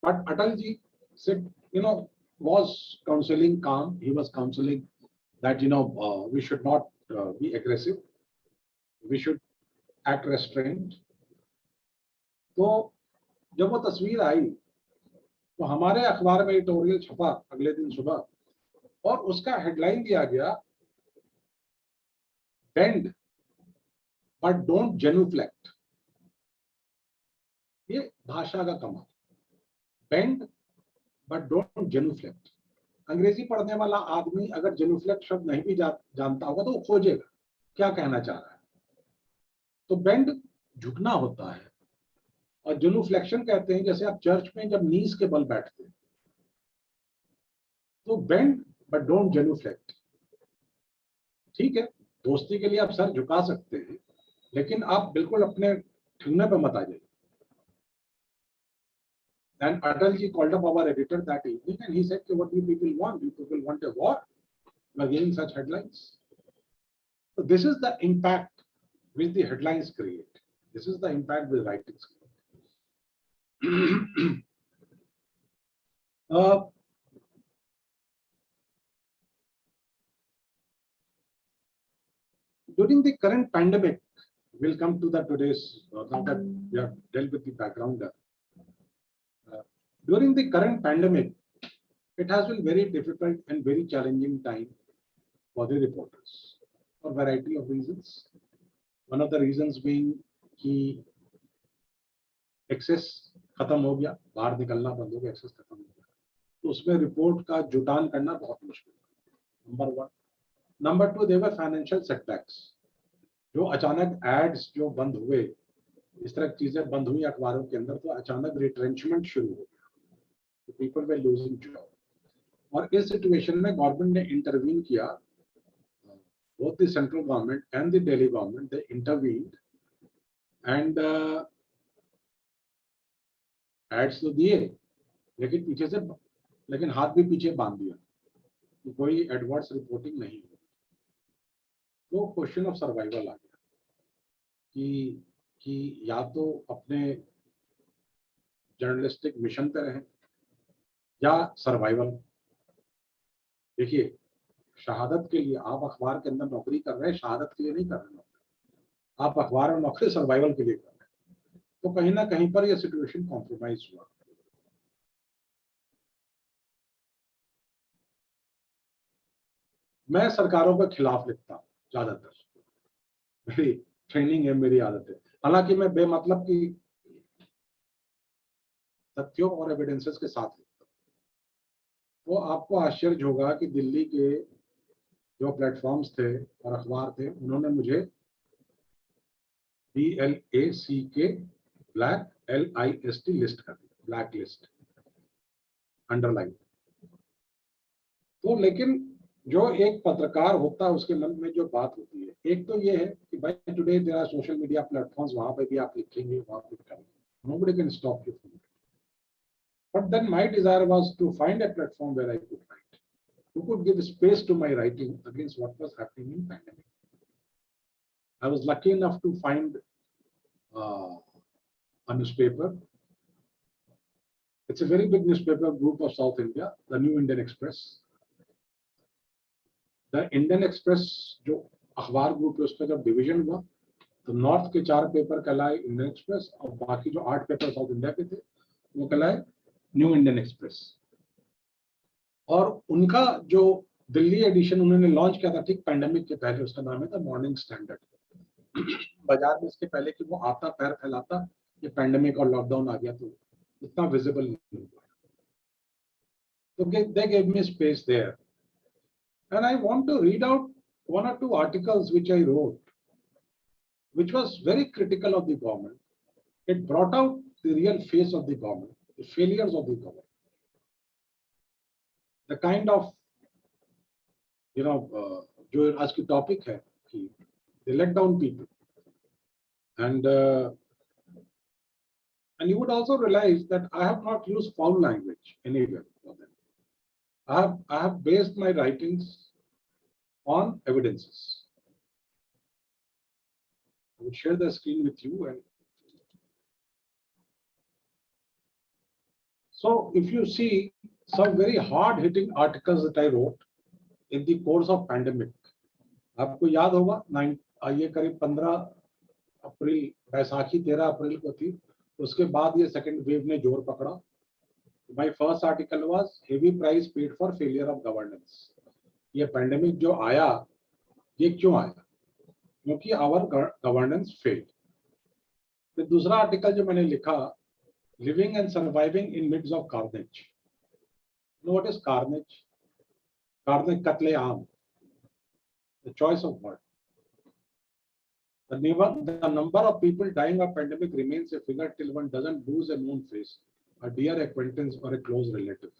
but Atalji said, was counseling calm. He was counseling that we should not be aggressive, we should act restrained. तो जब वो तस्वीर आई तो हमारे अखबार में एडिटोरियल छपा अगले दिन सुबह, और उसका हेडलाइन दिया गया, बेंड बट डोंट जेन्युफ्लेक्ट। ये भाषा का कमाल, बेंड बट डोंट जेन्युफ्लेक्ट। अंग्रेजी पढ़ने वाला आदमी अगर जेन्युफ्लेक्ट शब्द नहीं भी जानता होगा तो वो खोजेगा क्या कहना चाह रहा है। तो बेंड झुकना होता है, और जेन्युफ्लेक्शन कहते हैं जैसे आप चर्च में जब नीज के बल बैठते हैं, तो बेंड बट डोंट जेन्युफ्लेक्ट। ठीक है, दोस्ती के लिए आप सर झुका सकते हैं, लेकिन आप बिल्कुल अपने ठिकाने पर मत आ जाइए। And Atalji called up our editor that evening and he said, what do you people want? Do you people want a war? You are giving such headlines. So this is the impact which the headlines create. This is the impact the writings create. During the current pandemic, we'll come to the today's, now that we have dealt with the background. During the current pandemic, it has been very difficult and very challenging time for the reporters for a variety of reasons. One of the reasons being कि access खत्म हो गया, बाहर निकलना बंद हो गया, access खत्म हो गया, तो उसमें रिपोर्ट का जुटान करना बहुत मुश्किल है, नंबर वन। नंबर टू, देवर फाइनेंशियल सेटबैक्स, जो अचानक एड्स जो बंद हुए, इस तरह की चीजें बंद हुई अखबारों के अंदर, तो अचानक रिट्रेंचमेंट शुरू हो गया, पीपल वे लूजिंग जॉब। और इस सिचुएशन में गवर्नमेंट ने इंटरवीन किया both the central government and the Delhi government, they intervened and ads तो दिए, लेकिन पीछे से, लेकिन हाथ भी पीछे बांध दिया कि कोई एडवर्स रिपोर्टिंग नहीं हो। तो क्वेश्चन ऑफ सर्वाइवल आ गया कि या तो अपने जर्नलिस्टिक मिशन पे रहें या सर्वाइवल। देखिए, शहादत के लिए आप अखबार के अंदर नौकरी कर रहे हैं, शहादत के लिए नहीं कर रहे नौकरी, आप अखबार में नौकरी सर्वाइवल के लिए कर रहे हैं। तो कहीं ना कहीं पर यह सिचुएशन कॉम्प्रोमाइज हुआ। मैं सरकारों के खिलाफ लिखता हूं ज्यादातर, मेरी ट्रेनिंग है, मेरी आदत है। हालांकि मैं बेमतलब की तथ्यों और एविडेंसेस के साथ लिखता हूं। तो आपको आश्चर्य होगा कि दिल्ली के जो प्लेटफॉर्म्स थे और अखबार थे, उन्होंने मुझे BLACK ब्लैक LIST लिस्ट कर दिया, ब्लैक लिस्ट, अंडरलाइन। तो लेकिन जो एक पत्रकार होता है उसके मन में जो बात होती है, एक तो ये है कि भाई today there are social media platforms, वहां पे भी आप लिखेंगे, वहां पे करेंगे, nobody can stop you from it. But then my desire was to find a platform where I could write, who could give space to my writing against what was happening in pandemic. I was lucky enough to find a newspaper. It's a very big newspaper group of South India, the New Indian Express. The Indian express जो अखबार group है उसका जब division हुआ तो north के 4 paper कहलाए Indian express और बाकी जो 8 पेपर साउथ इंडिया के थे वो कहलाए न्यू इंडियन एक्सप्रेस। और उनका जो दिल्ली एडिशन उन्होंने लॉन्च किया था ठीक पैंडेमिक के पहले, उसका नाम है था मॉर्निंग स्टैंडर्ड। बाजार में इसके पहले कि वो आता पैर फैलाता, ये पैंडेमिक और लॉकडाउन आ गया तो इतना विजिबल नहीं हुआ। तो they gave me space there and I want to read out 1 or 2 articles which I wrote, which was very critical of the government. It brought out the real face of the government, the failures of the government, the kind of, जो आज की topic है कि they let down people, and you would also realize that I have not used foul language anywhere for them. I have based my writings on evidences. I will share the screen with you. And so if you see some very hard hitting articles that I wrote in the course of pandemic, आपको याद होगा ये करीब 15 अप्रैल, बैसाखी 13 अप्रैल को थी, उसके बाद ये सेकेंड वेव ने जोर पकड़ा। My first article was heavy price paid for failure of governance. ये पैंडेमिक जो आया, ये क्यों आया? क्योंकि आवर गवर्नेंस फेल्ड। फिर दूसरा आर्टिकल जो मैंने लिखा, living and surviving in midst of carnage. What is carnage? Carnage, कत्लेआम, the choice of word. The number of people dying of pandemic remains a figure till one doesn't lose a known face, a dear acquaintance or a close relative.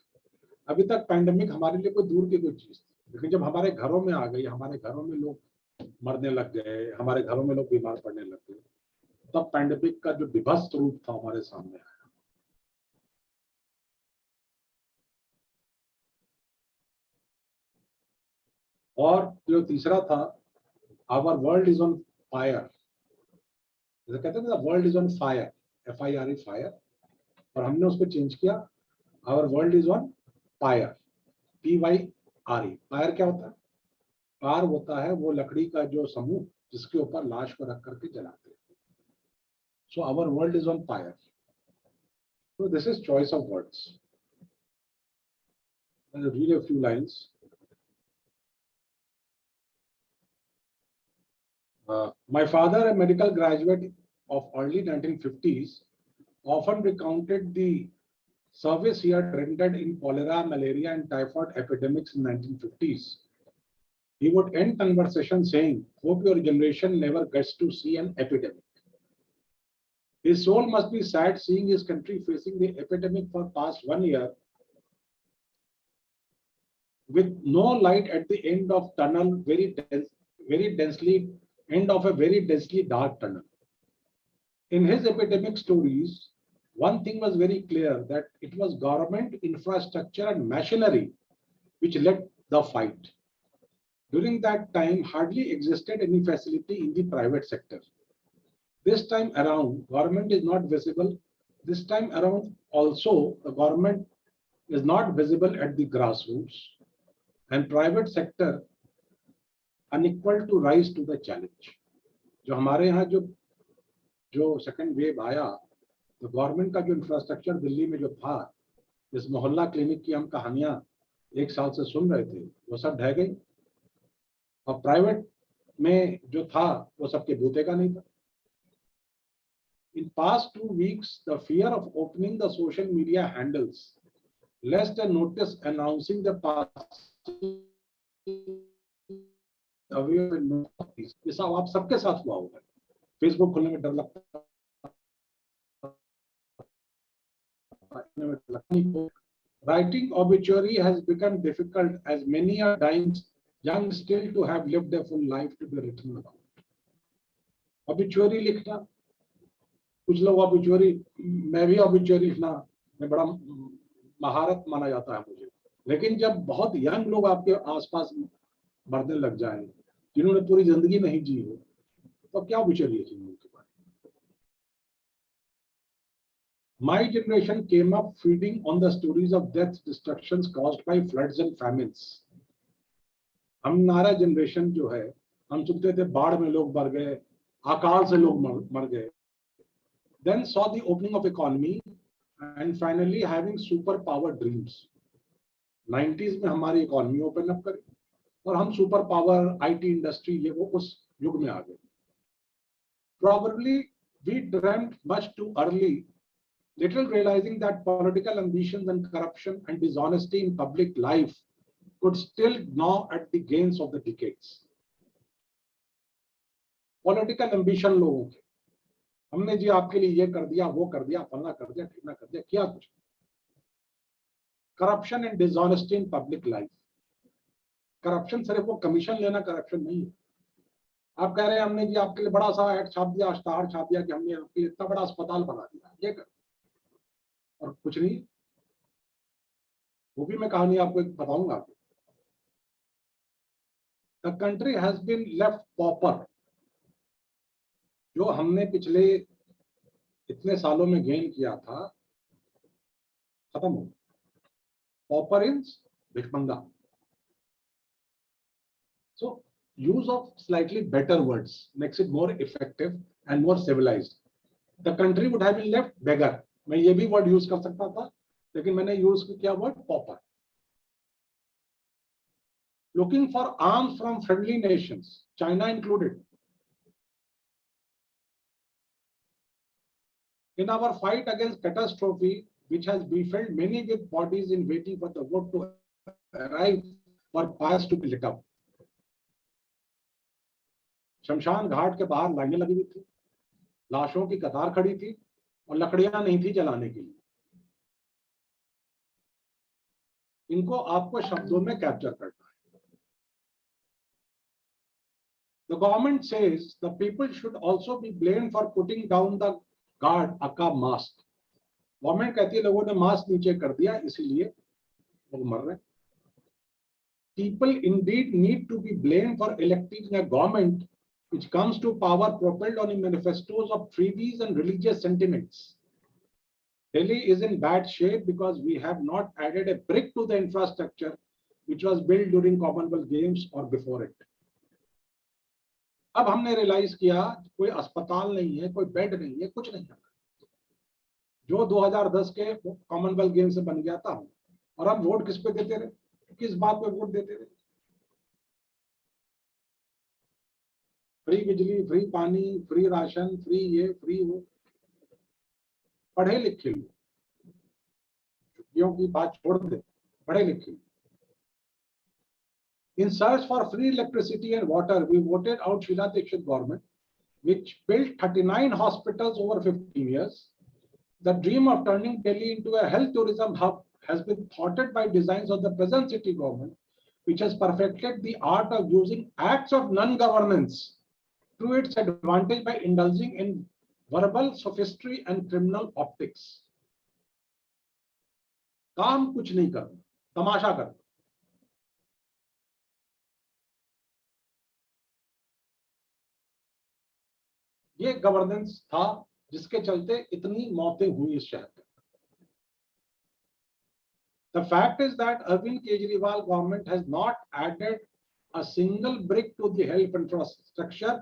अभी तक pandemic हमारे लिए कोई दूर की कोई चीज थी, लेकिन जब हमारे घरों में आ गई, हमारे घरों में लोग मरने लग गए, हमारे घरों में लोग बीमार पड़ने लग गए, तब पैंडेमिक का जो विभत्स रूप था हमारे सामने आया। और जो तीसरा था, our world is on fire. जैसे कहते हैं world is on fire, FIRE, fire, और हमने उसको चेंज किया, our world is on fire, PYRE। Fire क्या होता है? फायर होता है वो लकड़ी का जो समूह जिसके ऊपर लाश को रख करके जलाते हैं। So our world is on fire. So this is choice of words. I'll read a few lines. My father, a medical graduate of early 1950s, often recounted the service he had rendered in cholera, malaria, and typhoid epidemics in 1950s. He would end conversation saying, "Hope your generation never gets to see an epidemic." His soul must be sad seeing his country facing the epidemic for past 1 year with no light at the end of tunnel, very very densely end of a very densely dark tunnel. In his epidemic stories, one thing was very clear, that it was government infrastructure and machinery which led the fight. During that time, hardly existed any facility in the private sector. This time around, government is not visible. This time around also, the government is not visible at the grassroots, and private sector unequal to rise to the challenge. जो हमारे यहाँ जो second wave आया, तो government का जो infrastructure Delhi में जो था, इस मोहल्ला क्लिनिक की हम कहानियां 1 साल से सुन रहे थे, वो सब ढह गई, और प्राइवेट में जो था वो सबके बूते का नहीं था. In past 2 weeks, the fear of opening the social media handles, lest a notice announcing the passing away of a notice, ये सब आप सबके साथ हुआ होगा. फेसबुक खोलने में डर लगता है. Writing obituary has become difficult as many are dying young still to have lived a full life to be written about. Obituary लिखना, कुछ लोग obituary, मैं भी obituary लिखना में बड़ा महारत माना जाता है मुझे, लेकिन जब बहुत यंग लोग आपके आसपास मरने लग जाएं, जिन्होंने पूरी जिंदगी नहीं जी हो, तो क्या obituary लिखेंगे उनके बारे में. My generation came up feeding on the stories of death, destructions caused by floods and famines. हमारा जनरेशन जो है, हम सुनते थे बाढ़ में लोग मर गए, अकाल से लोग मर गए. Then saw the opening of economy and finally having super power dreams. 90s में हमारी इकोनॉमी ओपन अप करी और हम सुपर पावर IT इंडस्ट्री ये वो उस युग में आ गए. Probably we dreamt much too early, little realizing that political ambitions and corruption and dishonesty in public life could still gnaw at the gains of the decades. Political ambition लोगों के, हमने जी आपके लिए ये कर दिया, वो कर दिया, फलना कर दिया, ठिकना कर दिया, किया कुछ. Corruption and dishonesty in public life. Corruption सिर्फ वो कमीशन लेना corruption नहीं है. आप कह रहे हैं हमने जी आपके लिए बड़ा सा ऐड छाप दिया, स्टार छाप दिया कि हमने आपके लिए इतना बड़ा अस्पताल बना दिया, ये कर, और कुछ नहीं. वो भी मैं कहानी आपको एक बताऊंगा. The country has been left pauper. जो हमने पिछले इतने सालों में गेन किया था, खत्म हो. Pauper is भिखमंगा. So use of slightly better words makes it more effective and more civilized. The country would have been left beggar. मैं ये भी word use कर सकता था, लेकिन मैंने use किया word pauper. Looking for arms from friendly nations, China included. In our fight against catastrophe, which has befell many with bodies in waiting for the vote to arrive for fires to be lit up. शमशान घाट के बाहर लाइनें लगी हुई थी, लाशों की कतार खड़ी थी और लकड़ियां नहीं थी जलाने के लिए. इनको आपको शब्दों में कैप्चर करना है. The government says the people should also be blamed for putting down the guard aka mask. Government कहती है लोगों ने मास्क नीचे कर दिया इसीलिए लोग मर रहे हैं. People indeed need to be blamed for electing a government which comes to power propelled on manifestos of treaties and religious sentiments. Delhi is in bad shape because we have not added a brick to the infrastructure which was built during Commonwealth Games or before it. अब हमने realise किया कोई अस्पताल नहीं है, कोई bed नहीं है, कुछ नहीं है जो 2010 के कॉमनवेल्थ गेम से बन गया था. और हम वोट किस पे देते रहे, किस बात पे वोट देते रहे? फ्री बिजली, फ्री पानी, फ्री राशन, फ्री ये, फ्री वो. पढ़े लिखे लोग, छुट्टियों की बात छोड़ दे, पढ़े लिखे. In search for free electricity and water, we voted out Sheila Dikshit government, which built 39 hospitals over 15 years. The dream of turning Delhi into a health tourism hub has been thwarted by designs of the present city government, which has perfected the art of using acts of non-governance to its advantage by indulging in verbal sophistry and criminal optics. काम कुछ नहीं करना, तमाशा करना। ये governance था जिसके चलते इतनी मौतें हुई इस शहर में। The fact is that Arvind Kejriwal government has not added a single brick to the health infrastructure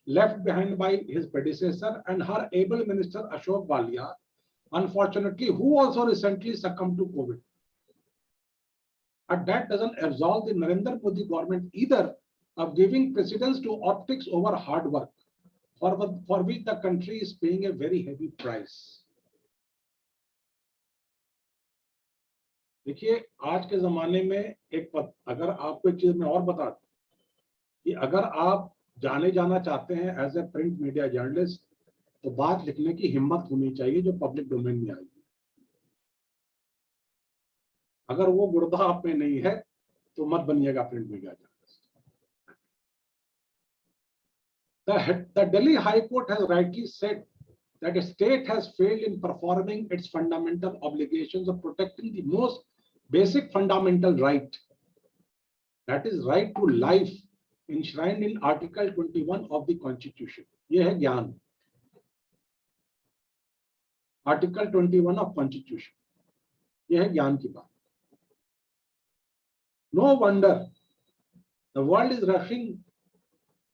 left behind by his predecessor and her able minister Ashok Walia, unfortunately, who also recently succumbed to COVID. But that doesn't absolve the Narendra Modi government either of giving precedence to optics over hard work, for which the country is paying a very heavy price. देखिए, आज के जमाने में अगर आपको एक चीज मैं और बता दूं कि अगर आप जाना चाहते हैं as a print media journalist, तो बात लिखने की हिम्मत होनी चाहिए जो पब्लिक डोमेन में आएगी। अगर वो गुर्दा आप में नहीं है तो मत बनिएगा print media journalist. The Delhi High Court has rightly said that a state has failed in performing its fundamental obligations of protecting the most basic fundamental right, that is right to life, enshrined in Article 21 of the Constitution. ये है ज्ञान, Article 21 of Constitution, ये है ज्ञान की बात। No wonder the world is rushing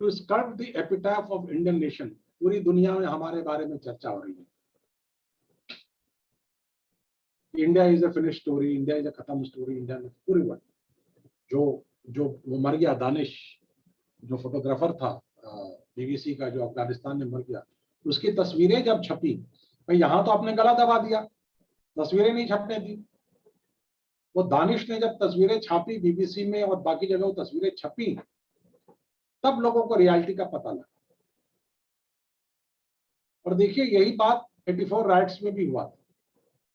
to sculpt the epitaph of Indian nation. पूरी दुनिया में हमारे बारे में चर्चा हो रही है। India is a finish story, India is a खत्म स्टोरी। इंडिया में पूरी वर्ल्ड जो वो मर गया, दानिश जो फोटोग्राफर था बीबीसी का, जो अफगानिस्तान में मर गया, उसकी तस्वीरें जब छपी, भाई यहाँ तो आपने गला दबा दिया, तस्वीरें नहीं छपने दी। वो दानिश ने जब तस्वीरें छापी बीबीसी में और बाकी जगह वो तस्वीरें छपी, तब लोगों को रियलिटी का पता लगा। और देखिए, यही बात 84 राइट्स में भी हुआ था।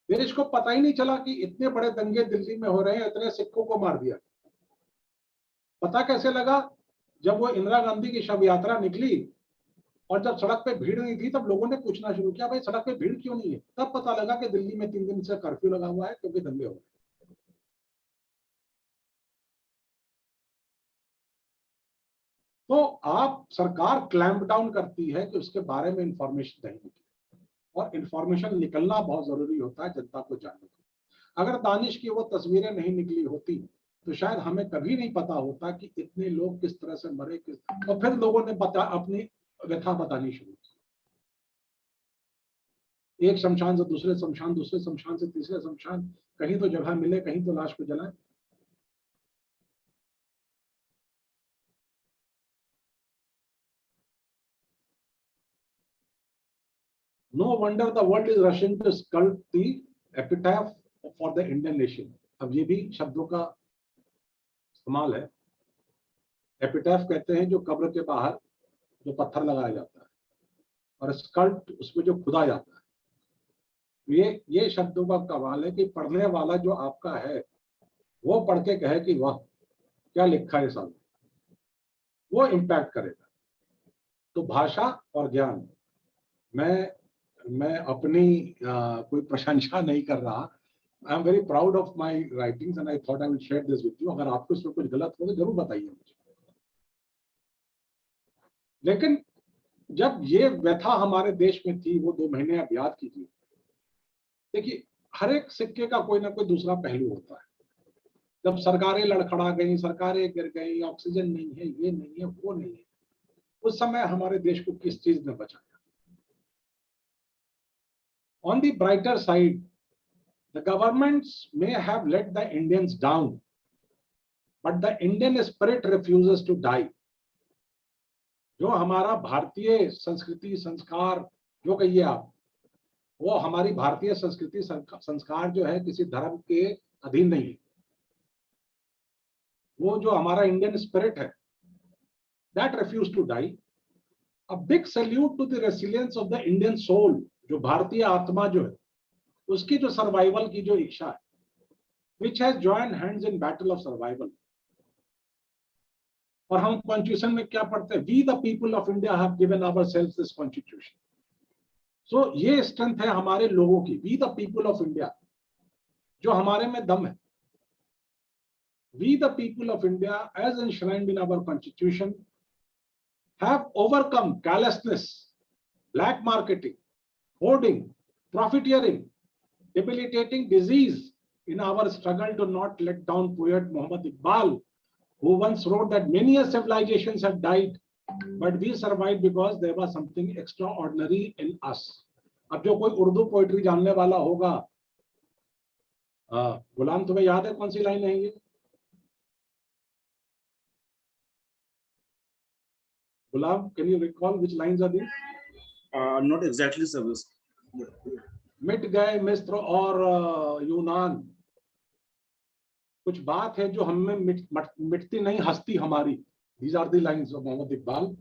देश को पता ही नहीं चला कि इतने बड़े दंगे दिल्ली में हो रहे हैं, इतने सिखों को मार दिया। पता कैसे लगा? जब वो इंदिरा गांधी की शव यात्रा निकली और जब सड़क पे भीड़ नहीं थी, तब लोगों ने पूछना शुरू किया, भाई सड़क पे भीड़ क्यों नहीं है? तब पता लगा कि दिल्ली में 3 दिन से कर्फ्यू लगा हुआ है क्योंकि दंगे हो रहे हैं। तो आप सरकार क्लैंप डाउन करती है कि उसके बारे में इंफॉर्मेशन नहीं निकले, और इंफॉर्मेशन निकलना बहुत जरूरी होता है जनता को जानने को। अगर दानिश की वो तस्वीरें नहीं निकली होती तो शायद हमें कभी नहीं पता होता कि इतने लोग किस तरह से मरे, और फिर लोगों ने अपनी व्यथा बतानी शुरू की। एक शमशान से दूसरे शमशान, दूसरे शमशान से तीसरे शमशान, कहीं तो जगह मिले, कहीं तो लाश को जलाएं। No wonder the world is rushing to sculpt the epitaph for the Indian nation. अब ये भी शब्दों का इस्तेमाल है। एपिटैफ कहते हैं जो कब्र के बाहर जो पत्थर लगाया जाता है, और स्कल्प्ट उसमें जो खुदा जाता है। ये शब्दों का कमाल है कि पढ़ने वाला जो आपका है वो पढ़ के कहे कि वाह क्या लिखा है साहब, वो इम्पैक्ट करेगा। तो भाषा और ज्ञान, मैं अपनी कोई प्रशंसा नहीं कर रहा। I am very proud of my writings and I thought I will share this with you. अगर आपको इसमें कुछ गलत हो तो जरूर बताइए मुझे। लेकिन जब ये व्यथा हमारे देश में थी, वो 2 महीने आप याद कीजिए। देखिए, हर एक सिक्के का कोई ना कोई दूसरा पहलू होता है। जब सरकारें लड़खड़ा गई, सरकारें गिर गई, ऑक्सीजन नहीं है, ये नहीं है, वो नहीं है, उस समय हमारे देश को किस चीज ने बचाया? On the brighter side, the governments may have let the Indians down, but the Indian spirit refuses to die. जो हमारा भारतीय संस्कृति संस्कार जो कहिए आप, वो हमारी भारतीय संस्कृति संस्कार जो है किसी धर्म के अधीन नहीं है। वो जो हमारा इंडियन स्पिरिट है, that refused to die. A big salute to the resilience of the Indian soul. जो भारतीय आत्मा जो है, उसकी जो सर्वाइवल की जो इच्छा है, which has joined hands in battle of survival. और हम कॉन्स्टिट्यूशन में क्या पढ़ते हैं, we the people of India have given ourselves this constitution. So ये स्ट्रेंथ है हमारे लोगों की, we the people of India, जो हमारे में दम है। We the people of India as enshrined in our constitution have overcome carelessness, black marketing, hoarding, profiteering, debilitating disease in our struggle to not let down poet Muhammad Iqbal, who once wrote that many civilizations have died, but we survived because there was something extraordinary in us. अब जो कोई Urdu poetry जानने वाला होगा, गुलाम तुम्हें याद है कौन सी लाइन है ये? गुलाम, can you recall which lines are these? Not exactly, sir. मिट गए मिस्र और यूनान, कुछ बात है जो हमें मिटती नहीं हस्ती हमारी। These are the lines of Muhammad Iqbal.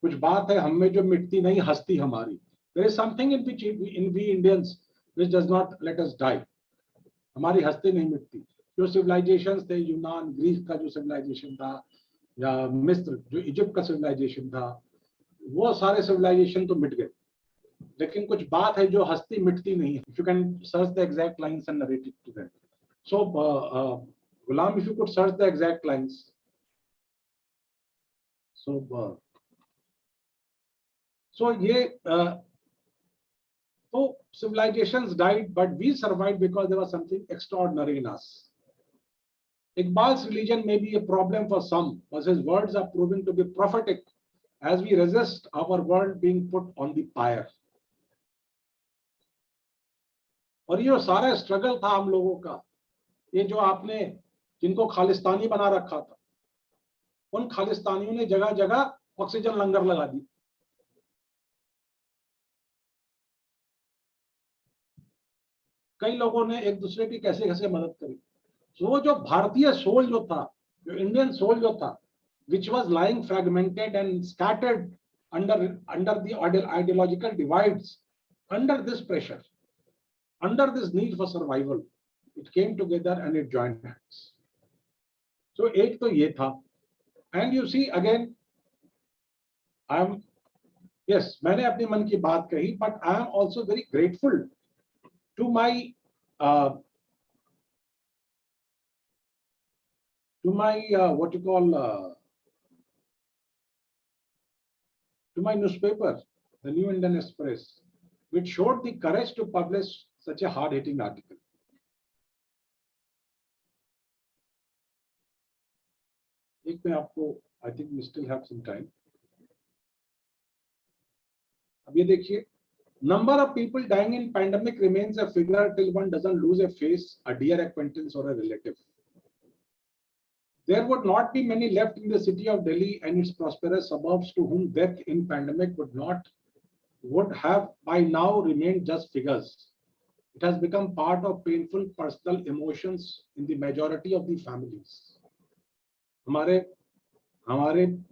कुछ बात है हमें जो मिटती नहीं हस्ती हमारी। There is something in which we Indians which does not let us die. हमारी हस्ती नहीं मिटती। जो सिविलाइजेशंस थे, यूनान ग्रीस का जो सिविलाइजेशन था, या मिस्र जो इजिप्ट का सिविलाइजेशन था, वो सारे सिविलाइजेशन तो मिट गए, लेकिन कुछ बात है जो हस्ती मिटती नहीं है। If you can search the exact lines and narrate it to them. So Ghulam, if you could search the exact lines. So ये so civilizations died, but we survived because there was something extraordinary in us. Iqbal's religion may be a problem for some, but his words are proving to be prophetic as we resist our world being put on the pyre. और ये सारा struggle था हम लोगों का, ये जो आपने जिनको खालिस्तानी बना रखा था, उन खालिस्तानियों ने जगह जगह ऑक्सीजन लंगर लगा दी। कई लोगों ने एक दूसरे की कैसे कैसे मदद करी। तो वो जो भारतीय सोल जो था, जो इंडियन सोल जो था, which was lying fragmented and scattered under the ideological divides, under this pressure, under this need for survival, it came together and it joined hands. So एक तो ये था, and you see again, yes, मैंने अपने मन की बात कही, but I am also very grateful to my what you call to my newspaper, the New Indian Express, which showed the courage to publish such a hard-hitting article. एक मैं आपको, I think we still have some time. अब ये देखिए, number of people dying in pandemic remains a figure till one doesn't lose a face, a dear acquaintance or a relative. There would not be many left in the city of Delhi and its prosperous suburbs to whom death in pandemic would have by now remained just figures. It has become part of painful personal emotions in the majority of the families. हमारे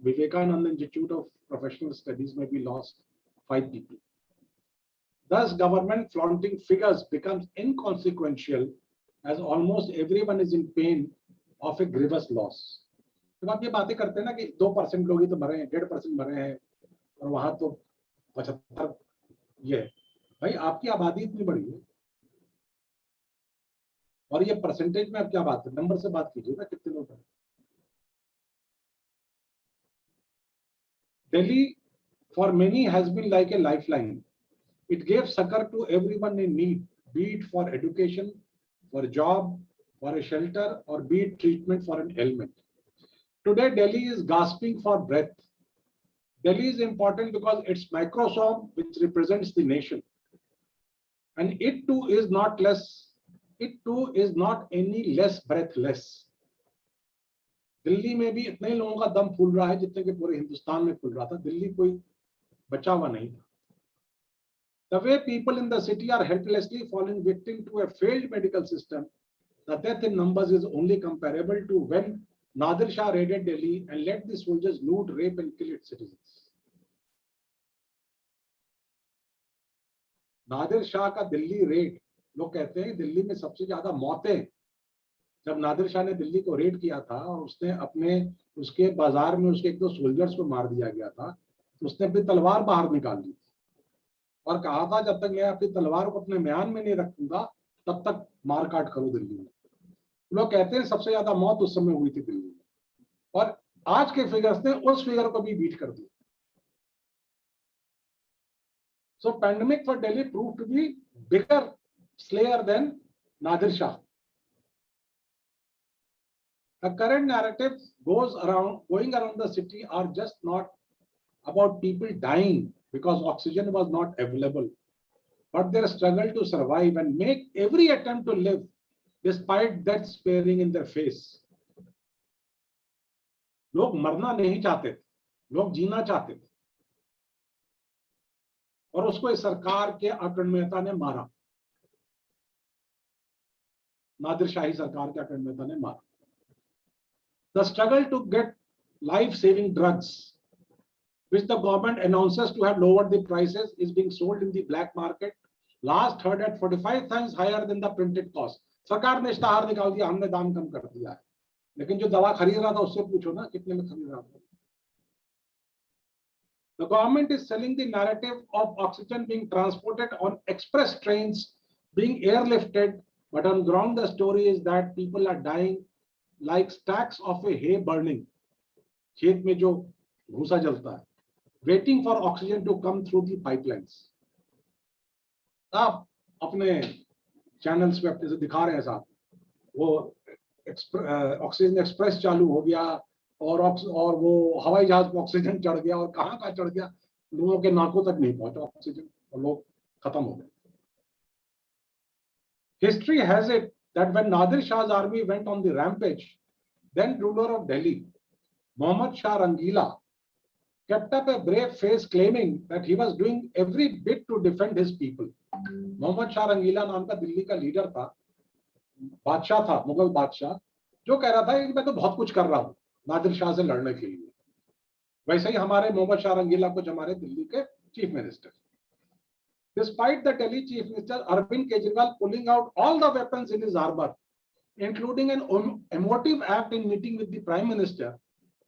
Vivekananda Institute of Professional Studies में we lost 5 people. Thus, government flaunting figures becomes inconsequential as almost everyone is in pain of a grievous loss. जब आप ये बातें करते हैं ना कि 2% लोग ही तो मरे हैं, 1.5% मरे हैं, और वहां तो 75 ये, भाई आपकी आबादी इतनी बड़ी है, और ये परसेंटेज में आप क्या बात है, नंबर से बात कीजिए ना, कितने लोग हैं। Delhi for many has been like a lifeline. It gave succor to everyone in need, be it for education, for a job, for a shelter, or be it treatment for an ailment. Today, Delhi is gasping for breath. Delhi is important because it's microsome which represents the nation. And it too is not any less breathless. Delhi में भी इतने लोगों का दम फूल रहा है जितने कि पूरे हिंदुस्तान में फूल रहा था। दिल्ली कोई बचा हुआ नहीं था। The way people in the city are helplessly falling victim to a failed medical system, the death in numbers is only comparable to when Nadir Shah raided Delhi and let the soldiers loot, rape and kill its citizens. Nadir Shah का Delhi red, लोग कहते हैं दिल्ली में सबसे ज्यादा मौतें जब नादिर शाह ने दिल्ली को रेड किया था और उसने उसके बाजार में उसके 1-2 सोल्जर्स को मार दिया गया था, तो उसने अपनी तलवार बाहर निकाल ली थी और कहा था जब तक मैं अपनी तलवार को अपने म्यान में नहीं रखूंगा तब तक मार काट करो दिल्ली में। लोग कहते हैं सबसे ज्यादा मौत उस समय हुई थी दिल्ली में, और आज के फिगर्स ने उस फिगर को भी बीट कर दिया। So pandemic for Delhi proved to be bigger slayer than Nadir Shah. The current narratives going around the city are just not about people dying because oxygen was not available, but their struggle to survive and make every attempt to live despite death staring in their face. लोग मरना नहीं चाहते थे, लोग जीना चाहते थे, और उसको इस सरकार के अकड़मेता ने मारा, नादिर शाही सरकार के अकड़मेता ने मारा। The struggle to get life-saving drugs, which the government announces to have lowered the prices, is being sold in the black market, last heard at 45 times higher than the printed cost. सरकार ने इश्तहार निकाल दिया, हमने दाम कम कर दिया है, लेकिन जो दवा खरीद रहा था उससे पूछो ना कितने में खरीद रहा था। The government is selling the narrative of oxygen being transported on express trains, being airlifted, but on ground the story is that people are dying like stacks of a hay burning, खेत में जो भूसा जलता है, waiting for oxygen to come through the pipelines. आप अपने channels पे अपने से दिखा रहे हैं साहब, वो ऑक्सीजन एक्सप्रेस चालू हो गया और वो हवाई जहाज पे ऑक्सीजन चढ़ गया और कहाँ चढ़ गया, लोगों के नाकों तक नहीं पहुंचा ऑक्सीजन और लोग खत्म हो गए। History has it that when Nadir Shah's army went on the rampage, then ruler of Delhi, Muhammad Shah Rangila, kept up a brave face claiming that he was doing every bit to defend his people. Muhammad Shah Rangila नाम का दिल्ली का leader था, बादशाह था, मुगल बादशाह, जो कह रहा था कि मैं तो बहुत कुछ कर रहा हूँ नादिर शाह से लड़ने के लिए। वैसे ही हमारे मोहम्मद शाह रंगीला कुछ हमारे दिल्ली के chief minister. Despite the Delhi Chief Minister Arvind Kejriwal pulling out all the weapons in his armor, including an emotive act in meeting with the Prime Minister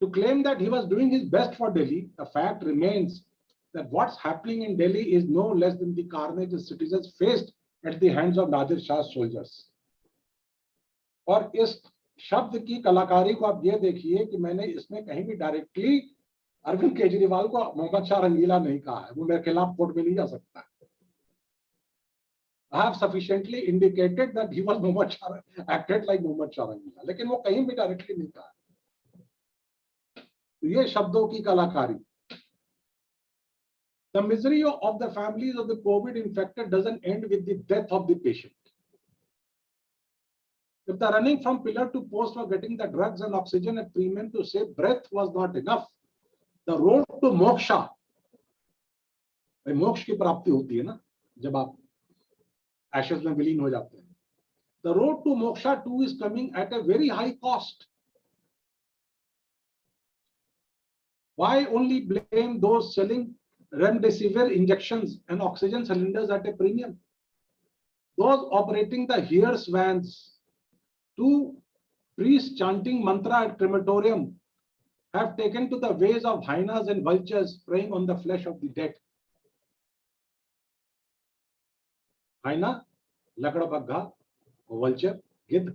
to claim that he was doing his best for Delhi, the fact remains that what's happening in Delhi is no less than the carnage the citizens faced at the hands of Nadir Shah's soldiers. और इस शब्द की कलाकारी को आप ये देखिए कि मैंने इसमें कहीं भी डायरेक्टली अरविंद केजरीवाल को मोहम्मद शाह रंगीला नहीं कहा है, वो मेरे खिलाफ कोर्ट में नहीं जा सकता है। I have sufficiently indicated that he was Muhammad Shah, acted like Muhammad Shah Rangila, लेकिन वो कहीं भी डायरेक्टली नहीं कहा। तो ये शब्दों की कलाकारी। The misery of the families of the COVID infected doesn't end with the death of the patient. If the running from pillar to post for getting the drugs and oxygen at premium to save breath was not enough, the road to moksha, मोक्ष की प्राप्ति होती है ना जब आप ashes में विलीन हो जाते हैं, the road to moksha too is coming at a very high cost. Why only blame those selling remdesivir injections and oxygen cylinders at a premium? Those operating the Hears vans, two priests chanting mantra at crematorium, have taken to the ways of hyenas and vultures preying on the flesh of the dead. Hyena, लकड़बग्घा, vulture, गिद्ध।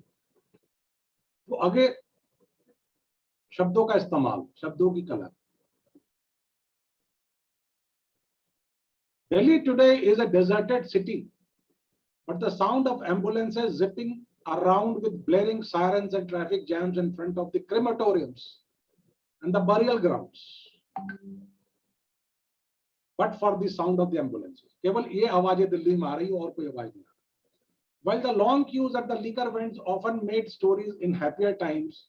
तो आगे शब्दों का इस्तेमाल, शब्दों की कला। Delhi today is a deserted city, but the sound of ambulances zipping around with blaring sirens and traffic jams in front of the crematoriums and the burial grounds. But for the sound of the ambulances, केवल ये आवाजें दिल्ली में आ रही और कोई आवाज नहीं आ रही। While the long queues at the liquor vents often made stories in happier times,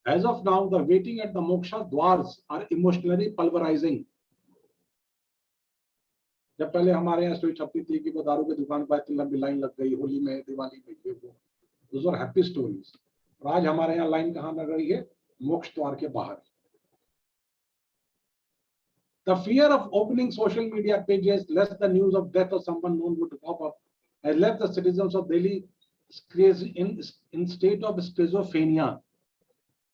as of now the waiting at the moksha dwars are emotionally pulverizing. जब पहले हमारे यहाँ स्टोरी छपती थी कि वो दारू की दुकान पर इतनी लंबी लाइन लग गई, होली में, दिवाली में, ये वो, those were happy stories. और आज हमारे यहाँ लाइन कहाँ लग रही है? मोक्ष द्वार के बाहर। The fear of opening social media pages lest the news of death of someone known would pop up has left the citizens of Delhi in state of schizophrenia.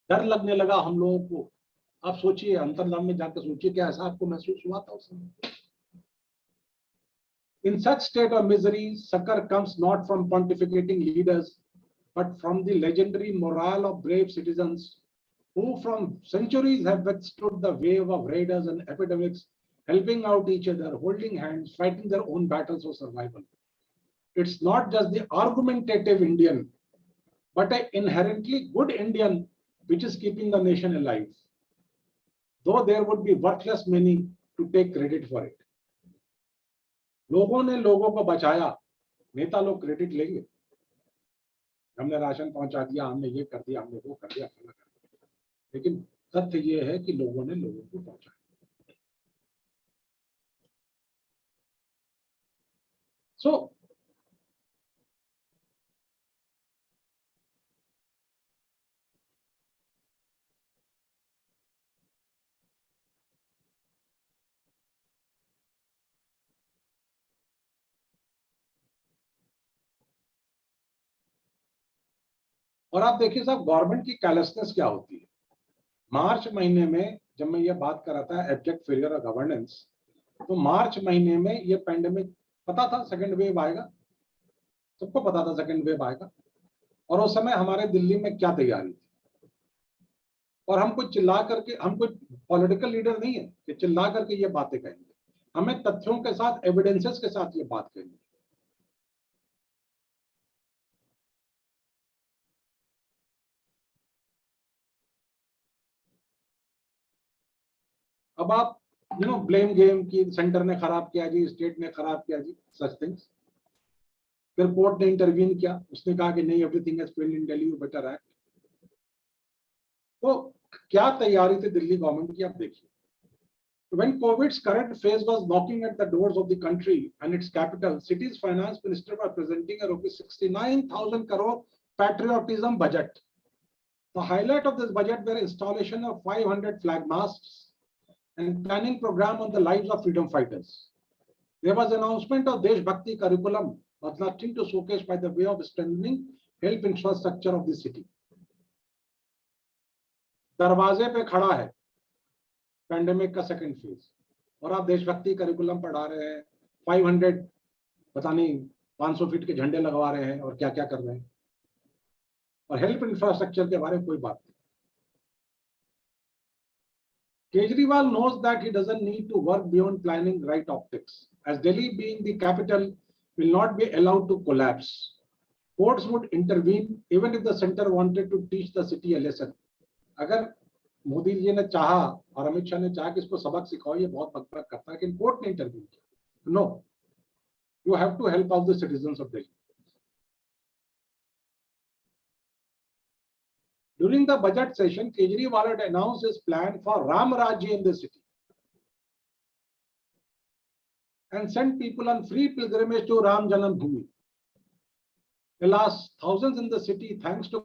डर लगने लगा हम लोगों को. आप सोचिए, अंतर्धाम में जाकर सोचिए क्या ऐसा आपको महसूस हुआ था उस समय. In such state of misery, succor comes not from pontificating leaders, but from the legendary morale of brave citizens who from centuries have withstood the wave of raiders and epidemics, helping out each other, holding hands, fighting their own battles for survival. It's not just the argumentative Indian, but an inherently good Indian which is keeping the nation alive. Though there would be worthless many to take credit for it. लोगों ने लोगों को बचाया, नेता लोग credit लेंगे. हमने ration पहुंचा दिया, हमने ये कर दिया, हमने वो कर दिया, लेकिन तथ्य ये है कि लोगों ने लोगों को पहुंचाया. So और आप देखिए साहब, गवर्नमेंट की कैलेसनेस क्या होती है. मार्च महीने में जब मैं ये बात कर रहा था एब्जेक्ट फेलियर ऑफ गवर्नेंस, तो मार्च महीने में ये पैंडेमिक पता था सेकंड वेव आएगा, सबको पता था सेकंड वेव आएगा. और उस समय हमारे दिल्ली में क्या तैयारी थी. और हम कुछ चिल्ला करके, हम कुछ पॉलिटिकल लीडर नहीं है कि चिल्ला करके ये बातें कहेंगे. हमें तथ्यों के साथ, एविडेंसेस के साथ ये बात कहेंगे. अब आप ब्लेम गेम की, सेंटर ने खराब किया जी, स्टेट ने खराब किया जी, सच थिंग्स. फिर कोर्ट ने इंटरवीन किया, उसने कहा कि नहीं, everything has failed in Delhi, you better act. तो क्या तैयारी थी दिल्ली गवर्नमेंट की, आप देखिए. When COVID's current phase was knocking at the doors of the country and its capital, city's finance minister was presenting a rupees 69,000 crore patriotism budget. The highlight of this budget were installation of 500 flag masts and planning program on the lives of freedom fighters. There was announcement of Desh Bhakti curriculum, but nothing to showcase by the way of strengthening health infrastructure of the city. दरवाजे पे खड़ा है pandemic का second phase, और आप देशभक्ति curriculum पढ़ा रहे हैं, 500 पता नहीं 500 फीट के झंडे लगवा रहे हैं, और क्या क्या कर रहे हैं, और हेल्थ इंफ्रास्ट्रक्चर के बारे में कोई बात नहीं. Kejriwal knows that he doesn't need to work beyond planning right optics, as Delhi being the capital will not be allowed to collapse. Courts would intervene even if the center wanted to teach the city a lesson. अगर मोदी जी ने चाहा और अमित शाह ने चाहा कि इसको सबक सिखाओ, ये बहुत बकबक करता है, लेकिन कोर्ट ने इंटरव्यू किया. No, you have to help out the citizens of Delhi. During the budget session, Kejriwal had announced his plan for Ram Rajya in the city and sent people on free pilgrimage to Ram Janam Bhoomi. Alas, thousands in the city, thanks to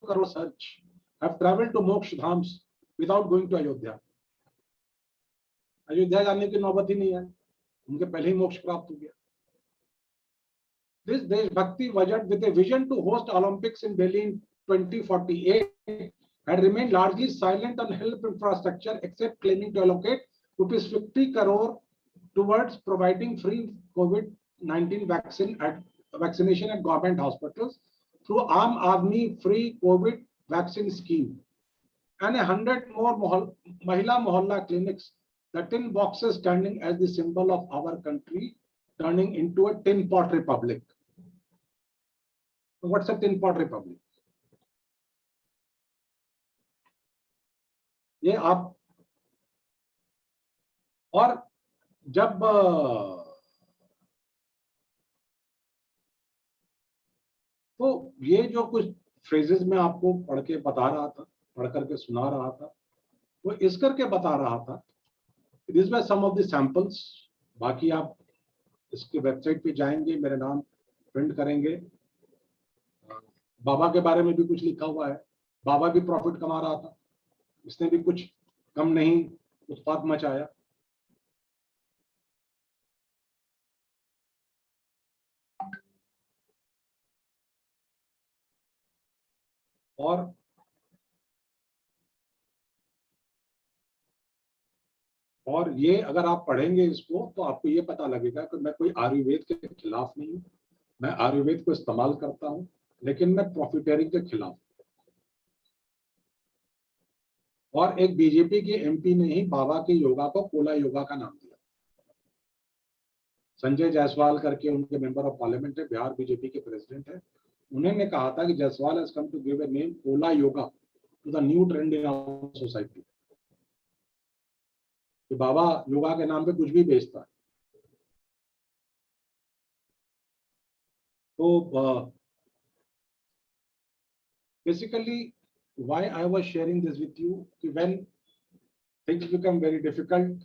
Karo search, have traveled to Moksha Dhams without going to Ayodhya. Ayodhya जाने की नौबत ही नहीं है, उनके पहले ही मोक्ष प्राप्त हो गया. This Desh Bhakti budget with a vision to host Olympics in Delhi in 2048 had remained largely silent on health infrastructure, except claiming to allocate rupees 50 crore towards providing free COVID-19 vaccination at government hospitals through Aam Aadmi Free COVID Vaccine Scheme, and 100 more Mahila Mohalla clinics, the tin boxes standing as the symbol of our country, turning into a tin pot republic. So what's a tin pot republic? ये आप, और जब तो ये जो कुछ phrases में आपको पढ़ के बता रहा था, पढ़ करके सुना रहा था, वो इस करके बता रहा था. These were some of the samples. बाकी आप इसके वेबसाइट पे जाएंगे, मेरे नाम प्रिंट करेंगे. बाबा के बारे में भी कुछ लिखा हुआ है. बाबा भी प्रॉफिट कमा रहा था, इसने भी कुछ कम नहीं उत्पाद मचाया. और ये अगर आप पढ़ेंगे इसको तो आपको ये पता लगेगा कि मैं कोई आयुर्वेद के खिलाफ नहीं हूँ, मैं आयुर्वेद को इस्तेमाल करता हूँ, लेकिन मैं प्रॉफिटेरिंग के खिलाफ। और एक बीजेपी के एमपी ने ही बाबा के योगा को कोला योगा का नाम दिया। संजय जायसवाल करके उनके मेंबर ऑफ पार्लियामेंट है, बिहार बीजेपी के प्रेसिडेंट है। उन्होंने कहा था कि Jaiswal has come to give a name cola yoga to the new trend in our society. कि बाबा योगा के नाम पे कुछ भी बेचता है। तो basically why I was sharing this with you, when things become very difficult,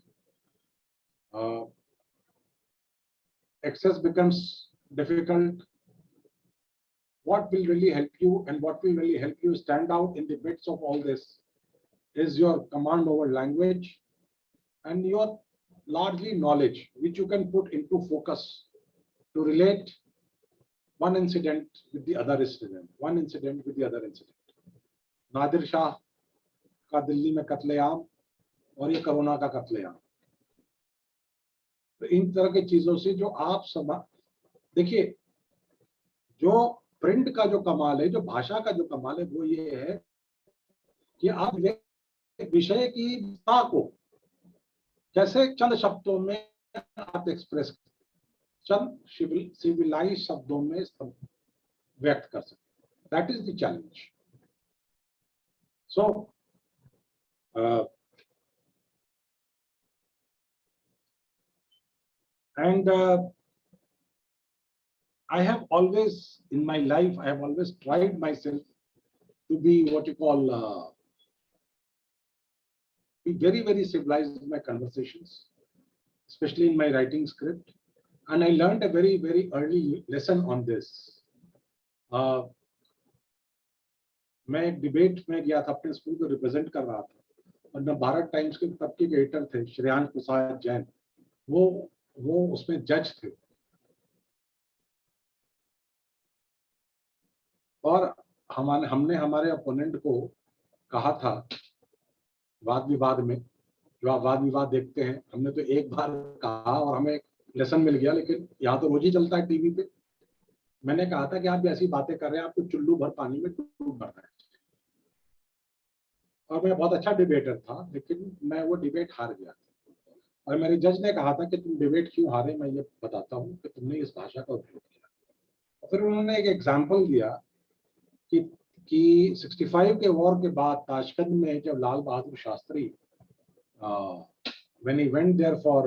access becomes difficult, what will really help you and what will really help you stand out in the midst of all this is your command over language and your largely knowledge, which you can put into focus to relate one incident with the other incident, one incident with the other incident. Nadir Shah का दिल्ली में कत्लेआम और ये corona का कत्लेआम, तो इन तरह की चीजों से जो आप सब देखिए, जो प्रिंट का जो कमाल है, जो भाषा का जो कमाल है, वो ये है कि आप विषय की विस्तार को कैसे चंद शब्दों में आप एक्सप्रेस, चंद सिविलाइज शब्दों में व्यक्त कर सकते। That is the challenge. So, I have always, in my life, I have always tried myself to be what you call, be very, very civilized in my conversations, especially in my writing script. And I learned a very, very early lesson on this. मैं एक debate में गया था, अपने school को represent कर रहा था, और मैं भारत टाइम्स के तब के एडिटर थे श्रेयांश प्रसाद जैन, वो उसमें जज थे। और हमने हमारे अपोनेंट को कहा था वाद विवाद में, जो आप वाद विवाद देखते हैं, हमने तो एक बार कहा और हमें लेसन मिल गया, लेकिन यहाँ तो रोज ही चलता है टीवी पे। मैंने कहा था कि आप ऐसी बातें कर रहे हैं, आपको चुल्लू भर पानी में डूब मरना है। और मैं बहुत अच्छा डिबेटर था, लेकिन मैं वो डिबेट हार गया था। और मेरे जज ने कहा था कि तुम डिबेट क्यों हारे, मैं ये बताता हूँ कि तुमने इस भाषा का उपयोग किया। और फिर उन्होंने एक एग्जाम्पल दिया कि 65 के वॉर के बाद ताशकंद में जब Lal Bahadur Shastri when he went there for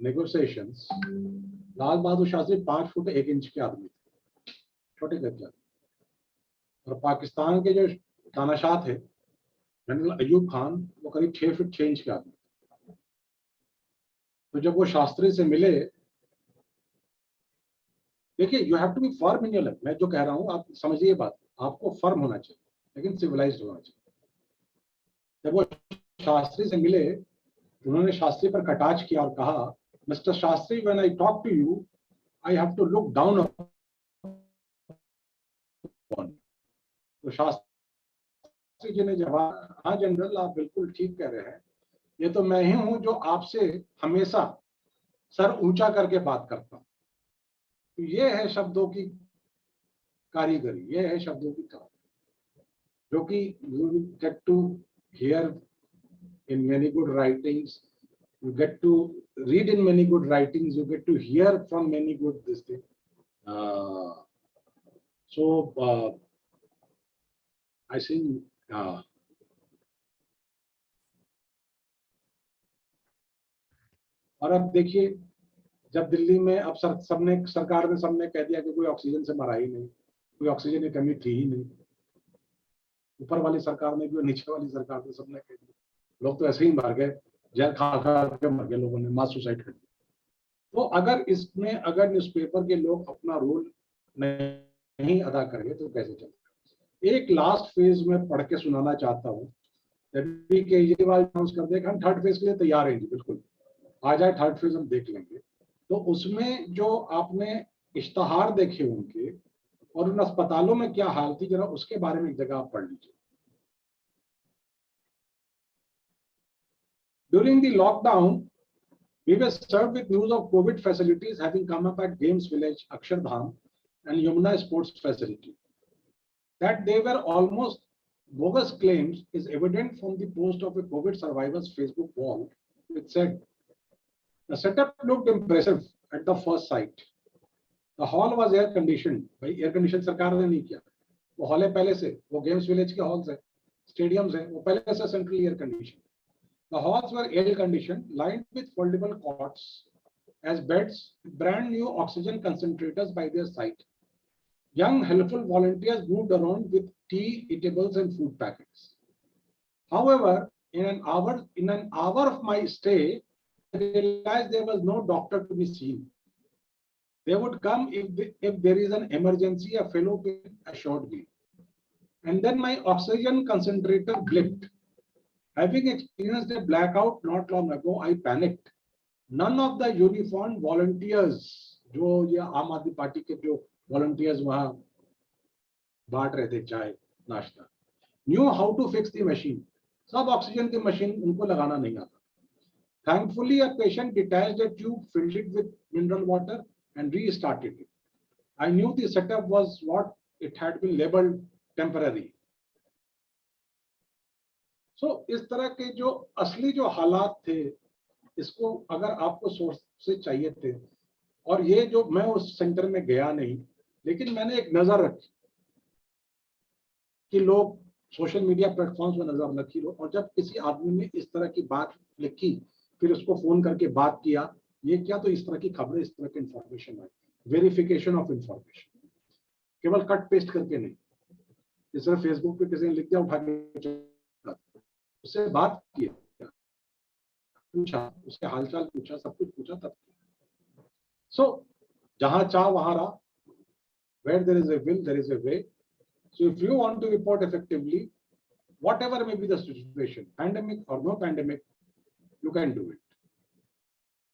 negotiations, Lal Bahadur Shastri 5 foot 1 inch के आदमी थे, छोटे गद्दार। और पाकिस्तान के जो तानाशाह थे जनरल अयूब खान, वो करीब 6 फुट 6 इंच के आदमी। तो जब वो शास्त्री से मिले, देखिए you have to be firm in your life. मैं जो कह रहा हूँ आप समझिए बात, आपको फर्म होना चाहिए लेकिन सिविलाइज्ड होना चाहिए। जब वो शास्त्री से मिले, उन्होंने शास्त्री पर कटाक्ष किया और कहा, mister Shastri, when I talk to you I have to look down upon. तो शास्त्री जी ने जवाब, हाँ जनरल, आप बिल्कुल ठीक कह रहे हैं, ये तो मैं ही हूं जो आपसे हमेशा सर ऊंचा करके बात करता हूं। तो ये है शब्दों की कारीगरी, ये है शब्दों की कला, जो कि you get to hear in many good writings, you get to read in many good writings, you get to hear from many good this thing. I think और अब देखिए, जब दिल्ली में अब सरकार ने सबने कह दिया कि कोई ऑक्सीजन से मरा ही नहीं, कोई ऑक्सीजन की कमी थी ही नहीं। ऊपर वाली सरकार ने भी और नीचे वाली सरकार ने सबने कह दिया, लोग तो ऐसे ही मर गए, जहर खा के मर गए, लोगों ने मास सुसाइड कर दिया। तो अगर इसमें अगर न्यूज़पेपर के लोग अपना रोल नहीं अदा करेंगे तो कैसे चलेगा। एक लास्ट फेज में पढ़ के सुनाना चाहता हूँ, जब केजरीवाल अनाउंस कर देगा हम थर्ड फेज के लिए तैयार हैं जी, बिल्कुल आ जाए थर्ड फेज, हम देख लेंगे। तो उसमें जो आपने इश्तहार देखे उनके, और उन अस्पतालों में क्या हाल थी, जरा उसके बारे में एक जगह आप पढ़ लीजिए। During the lockdown, we were served with news of COVID facilities having come up at Games Village, Akshardham, and Yamuna Sports Facility. That they were almost bogus claims is evident from the post of a COVID survivor's Facebook wall, which said, the setup looked impressive at the first sight. The hall was air conditioned. भाई air condition सरकार ने नहीं किया, वो hall है पहले से, वो गेम्स विलेज के हॉल्स है, स्टेडियम्स है, वो पहले से central air condition. The halls were air conditioned, lined with foldable cots as beds, brand new oxygen concentrators by their side. Young, helpful volunteers moved around with tea, eatables, and food packets. However, in an hour of my stay, I realized there was no doctor to be seen. They would come if there is an emergency, a fellow assured me. And then my oxygen concentrator blipped. Having experienced a blackout not long ago, I panicked. None of the uniformed volunteers, जो ये आम आदमी party के जो volunteers वहाँ बांट रहे थे चाय नाश्ता, knew how to fix the machine. सब ऑक्सीजन की मशीन उनको लगाना नहीं आता. Thankfully, a patient detached a tube, filled it with mineral water, and restarted it. I knew the setup was what it had been labeled temporary. So, इस तरह के जो असली जो हालात थे, इसको अगर आपको सोर्स से चाहिए थे, और ये जो मैं उस सेंटर में गया नहीं, लेकिन मैंने एक नजर रखी कि लोग सोशल मीडिया प्लेटफॉर्म्स में नजर रखी लो, और जब किसी आदमी ने इस तरह की बात लिखी, फिर उसको फोन करके बात किया, ये क्या, तो इस तरह की खबरें, इस तरह की information I, verification of information, केवल कट पेस्ट करके नहीं. इस तरह फेसबुक पे किसी ने लिख दिया, उठा के उससे बात की, पूछा, उसके हालचाल पूछा, सब कुछ पूछा, तब. सो जहां चाह वहां राह. Where there is a will, there is a way. So if you want to report effectively, whatever may be the situation, pandemic or no pandemic, you can do it.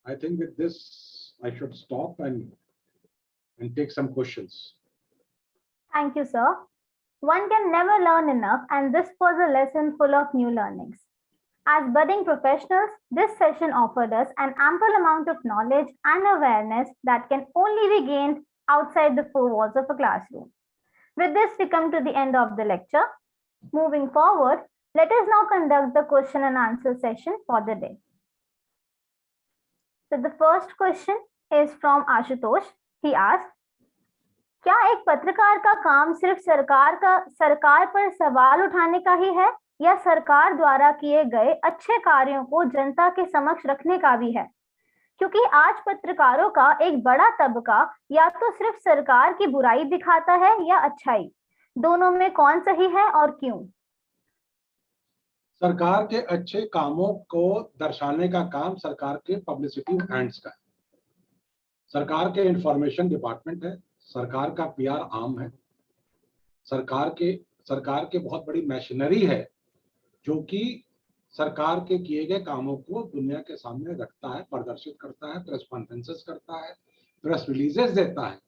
I think with this, I should stop and take some questions. Thank you, sir. One can never learn enough, and this was a lesson full of new learnings. As budding professionals, this session offered us an ample amount of knowledge and awareness that can only be gained outside the four walls of a classroom. With this, we come to the end of the lecture. Moving forward, let us now conduct the question and answer session for the day. So the first question is from Ashutosh. He asked, क्या एक पत्रकार का काम सिर्फ सरकार पर सवाल उठाने का ही है, या सरकार द्वारा किए गए अच्छे कार्यों को जनता के समक्ष रखने का भी है? क्योंकि आज पत्रकारों का एक बड़ा तबका या तो सिर्फ सरकार की बुराई दिखाता है या अच्छाई, दोनों में कौन सही है और क्यों? सरकार के अच्छे कामों को दर्शाने का काम सरकार के पब्लिसिटी हैंड्स का है. सरकार के इंफॉर्मेशन डिपार्टमेंट है, सरकार का पीआर आर्म है, सरकार के बहुत बड़ी मशीनरी है जो कि सरकार के किए गए कामों को दुनिया के सामने रखता है, प्रदर्शित करता है, प्रेस कॉन्फ्रेंसेस करता है, प्रेस रिलीजेस देता है,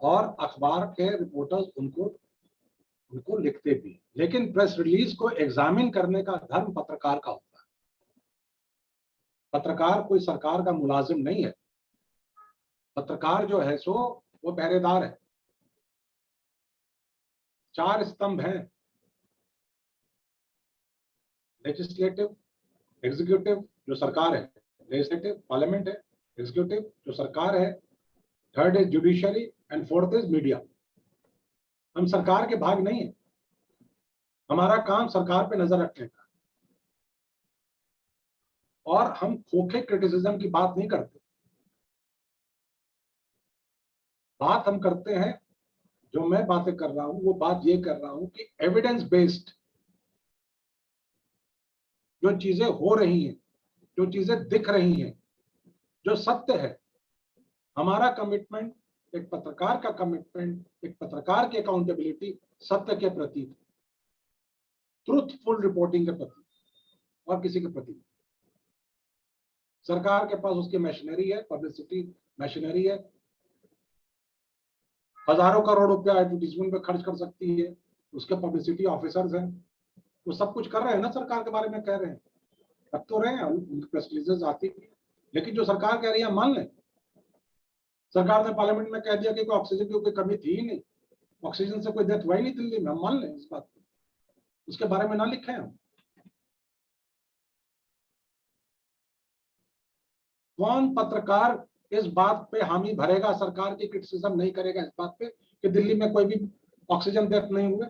और अखबार के रिपोर्टर्स उनको लिखते भी. लेकिन प्रेस रिलीज को एग्जामिन करने का धर्म पत्रकार का होता है. पत्रकार कोई सरकार का मुलाजिम नहीं है. पत्रकार जो है सो वो पहरेदार है. 4 स्तंभ हैं, लेजिस्लेटिव, एग्जीक्यूटिव जो सरकार है, लेजिस्लेटिव पार्लियामेंट है, एग्जीक्यूटिव जो सरकार है, third is judiciary, and fourth is media. हम सरकार के भाग नहीं है. हमारा काम सरकार पे नजर रखने का, और हम खोखे क्रिटिसिज्म की बात नहीं करते. बात हम करते हैं, जो मैं बातें कर रहा हूं वो बात ये कर रहा हूं कि एविडेंस बेस्ड जो चीजें हो रही हैं, जो चीजें दिख रही हैं, जो सत्य है, हमारा कमिटमेंट, एक पत्रकार का कमिटमेंट, एक पत्रकार की अकाउंटेबिलिटी सत्य के प्रति, ट्रूथफुल रिपोर्टिंग के प्रति, और किसी के प्रति. सरकार के पास उसकी मशीनरी है, पब्लिसिटी मशीनरी है, हजारों करोड़ रुपया एडवर्टीजमेंट पे खर्च कर सकती है, उसके पब्लिसिटी ऑफिसर्स हैं, वो सब कुछ कर रहे हैं ना, सरकार के बारे में कह रहे हैं, अब तो रहे हैं, उनकी प्रेस रिलीजेस आती है, लेकिन जो सरकार कह रही है मान लें। सरकार ने पार्लियामेंट में कह दिया कि कोई ऑक्सीजन की कोई कमी थी ही नहीं, ऑक्सीजन से कोई डेथ हुआ ही नहीं दिल्ली में, हम मान लें इस बात को, उसके बारे में ना लिखें हम। कौन पत्रकार इस बात पे हामी भरेगा, सरकार की क्रिटिसिज्म नहीं करेगा इस बात पे कि दिल्ली में कोई भी ऑक्सीजन डेथ नहीं हुए?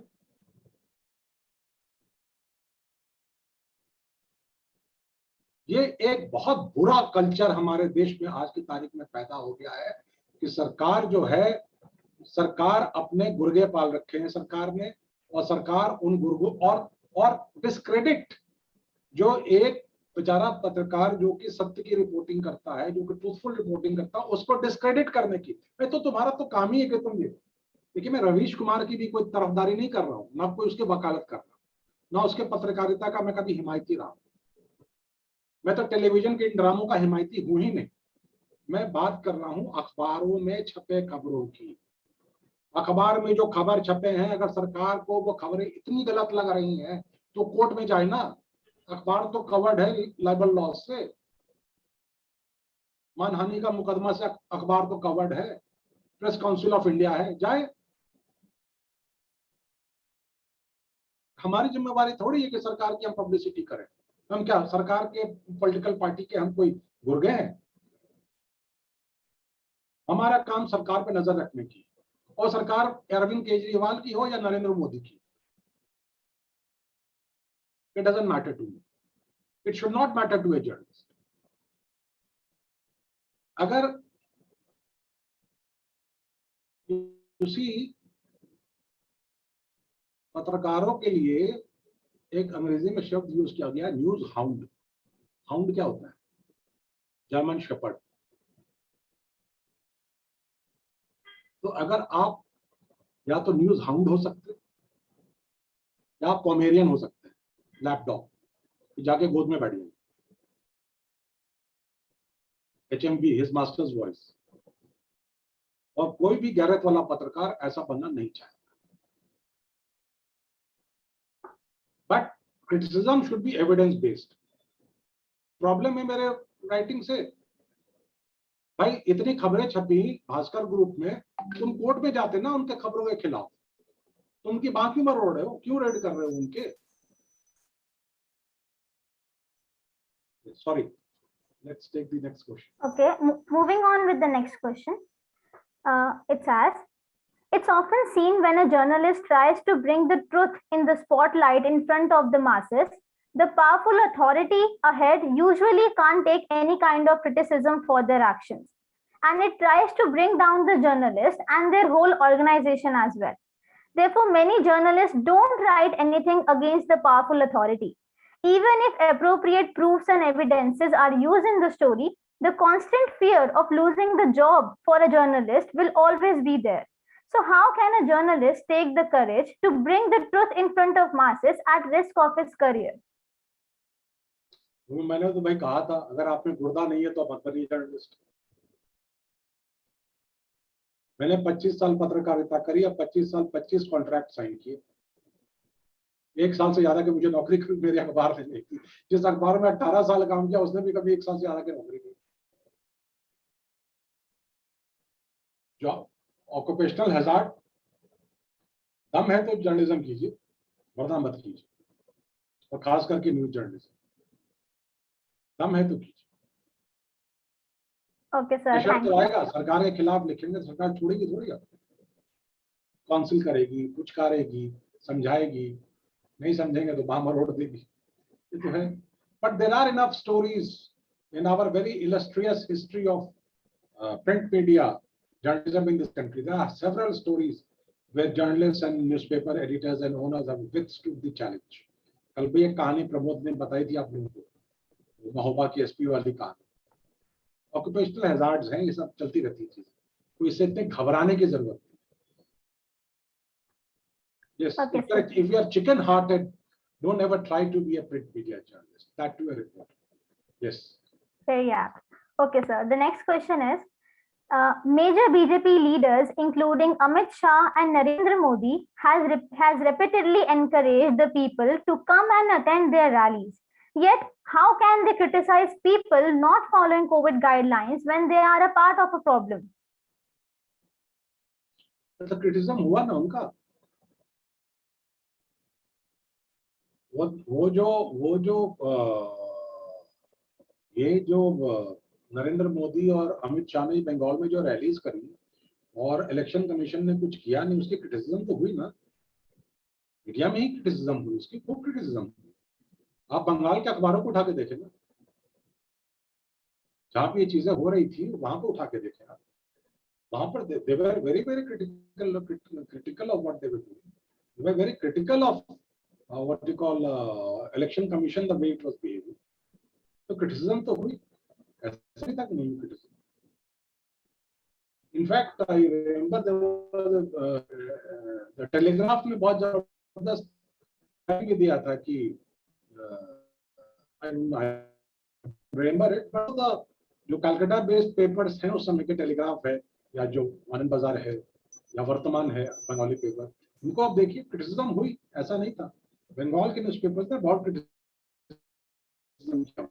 ये एक बहुत बुरा कल्चर हमारे देश में आज की तारीख में पैदा हो गया है कि सरकार जो है, सरकार अपने गुर्गे पाल रखे हैं सरकार ने, और सरकार उन गुर्गों और डिस्क्रेडिट जो एक बेचारा पत्रकार जो कि सत्य की रिपोर्टिंग करता है, जो कि ट्रूथफुल रिपोर्टिंग करता है, उसको डिस्क्रेडिट करने की। मैं तो तुम्हारा तो काम ही है कि तुम ये देखिए, मैं रवीश कुमार की भी कोई तरफदारी नहीं कर रहा हूँ, ना कोई उसकी वकालत कर रहा हूँ, ना उसके पत्रकारिता का मैं कभी हिमायती रहा हूँ। मैं तो टेलीविजन के इन ड्रामों का हिमायती हूं ही नहीं। मैं बात कर रहा हूं अखबारों में छपे खबरों की। अखबार में जो खबर छपे हैं, अगर सरकार को वो खबरें इतनी गलत लग रही हैं तो कोर्ट में जाए ना। अखबार तो कवर्ड है लाइबल लॉ से, मानहानि का मुकदमा से अखबार तो कवर्ड है, प्रेस काउंसिल ऑफ इंडिया है, जाए। हमारी जिम्मेवारी थोड़ी है कि सरकार की हम पब्लिसिटी करें। हम क्या सरकार के पॉलिटिकल पार्टी के हम कोई गुर्गे हैं? हमारा काम सरकार पे नजर रखने की, और सरकार अरविंद केजरीवाल की हो या नरेंद्र मोदी की, it doesn't matter to me, it should not matter to a journalist. अगर उसी पत्रकारों के लिए एक अंग्रेजी में शब्द यूज किया गया, न्यूज हाउंड। हाउंड क्या होता है? German shepherd. तो अगर आप या तो न्यूज हाउंड हो सकते हैं या आप पोमेरियन हो सकते हैं, लैपटॉप जाके गोद में बैठ जाए, HMV, हिज मास्टर्स वॉइस। और कोई भी गैरत वाला पत्रकार ऐसा बनना नहीं चाहेगा। But criticism should be evidence based. Problem है मेरे राइटिंग से, भाई इतनी खबरें छपी भास्कर ग्रुप में, तुम कोर्ट में जाते ना उनके खबरों के खिलाफ, तुम उनकी बात क्यों मरोड़ रहे हो, क्यों रेड कर रहे हो उनके? Sorry, let's take the next question. Okay, moving on with the next question. It says, it's often seen when a journalist tries to bring the truth in the spotlight in front of the masses, the powerful authority ahead usually can't take any kind of criticism for their actions. And it tries to bring down the journalist and their whole organization as well. Therefore, many journalists don't write anything against the powerful authority. Even if appropriate proofs and evidences are used in the story, the constant fear of losing the job for a journalist will always be there. So how can a journalist take the courage to bring the truth in front of masses at risk of his career? मैंने तो भाई कहा था, अगर आप में गुर्दा नहीं है तो मत बनिए जर्नलिस्ट। मैंने 25 साल पत्रकारिता करी, अब 25 साल 25 कॉन्ट्रैक्ट साइन किए, 1 साल से ज्यादा की मुझे नौकरी मेरे अखबार ने नहीं की। जिस अखबार में 18 साल काम किया उसने भी कभी 1 साल से ज्यादा की नौकरी की। जो ऑक्यूपेशनल हैजार्ड, दम है तो जर्नलिज्म कीजिए, वरना मत कीजिए, और खास करके न्यूज जर्नलिज्म। दम है तो कीजिए। Okay sir, thank you. आएगा, सरकार के खिलाफ लिखेंगे, सरकार छोड़ेगी थोड़ी, काउंसिल करेगी, पुचकारेगी, समझाएगी, नहीं समझेंगे तो बाहर रोड देगी, ये तो है। But there are enough stories in our very illustrious history of print media journalism in this country. There are several stories where journalists and newspaper editors and owners have withstood the challenge. कल भी एक कहानी प्रमोद ने बताई थी आप लोगों को, महोबा की SP वाली कहानी। ऑक्यूपेशनल हैजार्ड्स हैं, ये सब चलती रहती चीजें, कोई इससे इतने घबराने की जरूरत नहीं। Yes, if you are chicken hearted, don't ever try to be a print media journalist, that too a reporter. Yes. Very apt. Okay sir, the next question is, Major BJP leaders, including Amit Shah and Narendra Modi, has repeatedly encouraged the people to come and attend their rallies. Yet, how can they criticize people not following COVID guidelines when they are a part of a problem? तो criticism हुआ ना उनका, वो जो ये जो नरेंद्र मोदी और अमित शाह ने बंगाल में जो रैलीज करी और इलेक्शन कमीशन ने कुछ किया नहीं, उसकी क्रिटिसिज्म तो हुई ना, मीडिया में ही क्रिटिसिज्म हुई, उसकी खूब क्रिटिसिज्म हुई। आप बंगाल के अखबारों को उठा के देखें ना, जहां पे ये चीजें हो रही थी वहां पे उठा के देखें आप, वहां पर they were very critical of what they were doing. They were very critical of what you call election commission, the way it was behaving. तो क्रिटिसिज्म तो हुई, ऐसा नहीं था कि नहीं criticism. In fact I remember the telegraph में बहुत जबरदस्त दिया था कि रिमेंबर इट, जो कलकत्ता बेस्ड पेपर्स हैं उस समय के, टेलीग्राफ है या जो आनंद बाजार है या वर्तमान है बंगाली पेपर, उनको आप देखिए क्रिटिसिज्म हुई, ऐसा नहीं था। बंगाल के न्यूज़पेपर्स ने बहुत क्रिटिसिज्म किया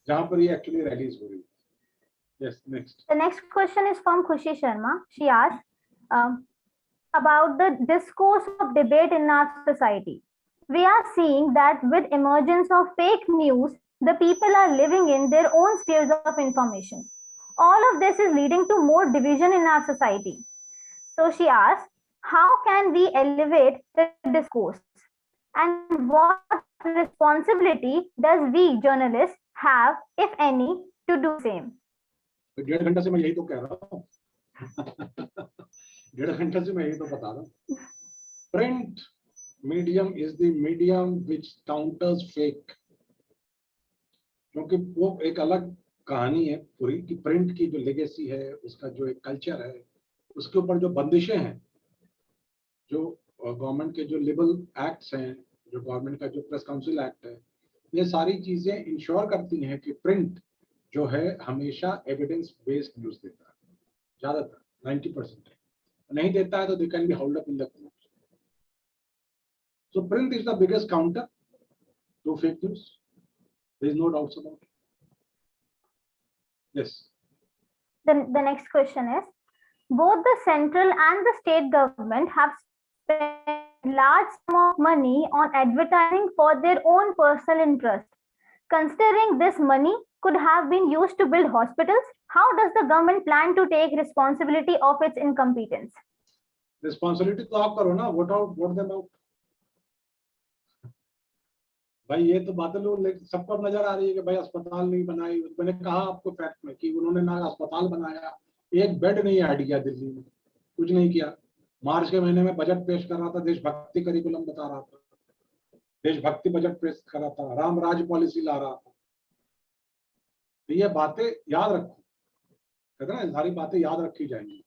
जहां पर ये एक्चुअली रैलीज हो रही है। Yes, next. The next question is from Khushi Sharma. She asked about the discourse of debate in our society. We are seeing that with emergence of fake news, the people are living in their own spheres of information. All of this is leading to more division in our society. So she asked, how can we elevate the discourse? And what responsibility does we journalists have, if any, to do the same? 1.5 घंटा से मैं यही तो कह रहा हूँ 1.5 घंटे से मैं यही तो बता रहा हूँ। Print medium is the medium which counters fake, क्योंकि वो एक अलग कहानी है पूरी कि प्रिंट की जो लेगेसी है, उसका जो एक कल्चर है, उसके ऊपर जो बंदिशें हैं, जो गवर्नमेंट के जो लिबरल एक्ट्स हैं, जो गवर्नमेंट का जो प्रेस काउंसिल एक्ट है, ये सारी चीजें इंश्योर करती हैं कि प्रिंट जो है हमेशा एविडेंस बेस्ड न्यूज देता है, ज्यादातर 90%। नहीं देता है तो they can be hold up in the court. So print is the biggest counter to fake news, there is no doubts about it. Yes, The next question is, both the central and the state government have spent large sum of money on advertising for their own personal interest. Considering this money could have been used to build hospitals, how does the government plan to take responsibility of its incompetence? Responsibility तो आप करो ना, vote them out. भाई ये तो बातें लोग सबको नजर आ रही है कि भाई अस्पताल नहीं बनाई। मैंने कहा आपको फैक्ट में कि उन्होंने ना अस्पताल बनाया, एक बेड नहीं ऐड किया दिल्ली में, कुछ नहीं किया। मार्च के महीने में बजट पेश कर रहा था, देशभक्ति करिकुलम बता रहा था, देशभक्ति बजट पेश कर रहा था, राम राज्य पॉलिसी ला रहा था। तो ये बातें याद रखो, कहते ना सारी बातें याद रखी जाएंगी।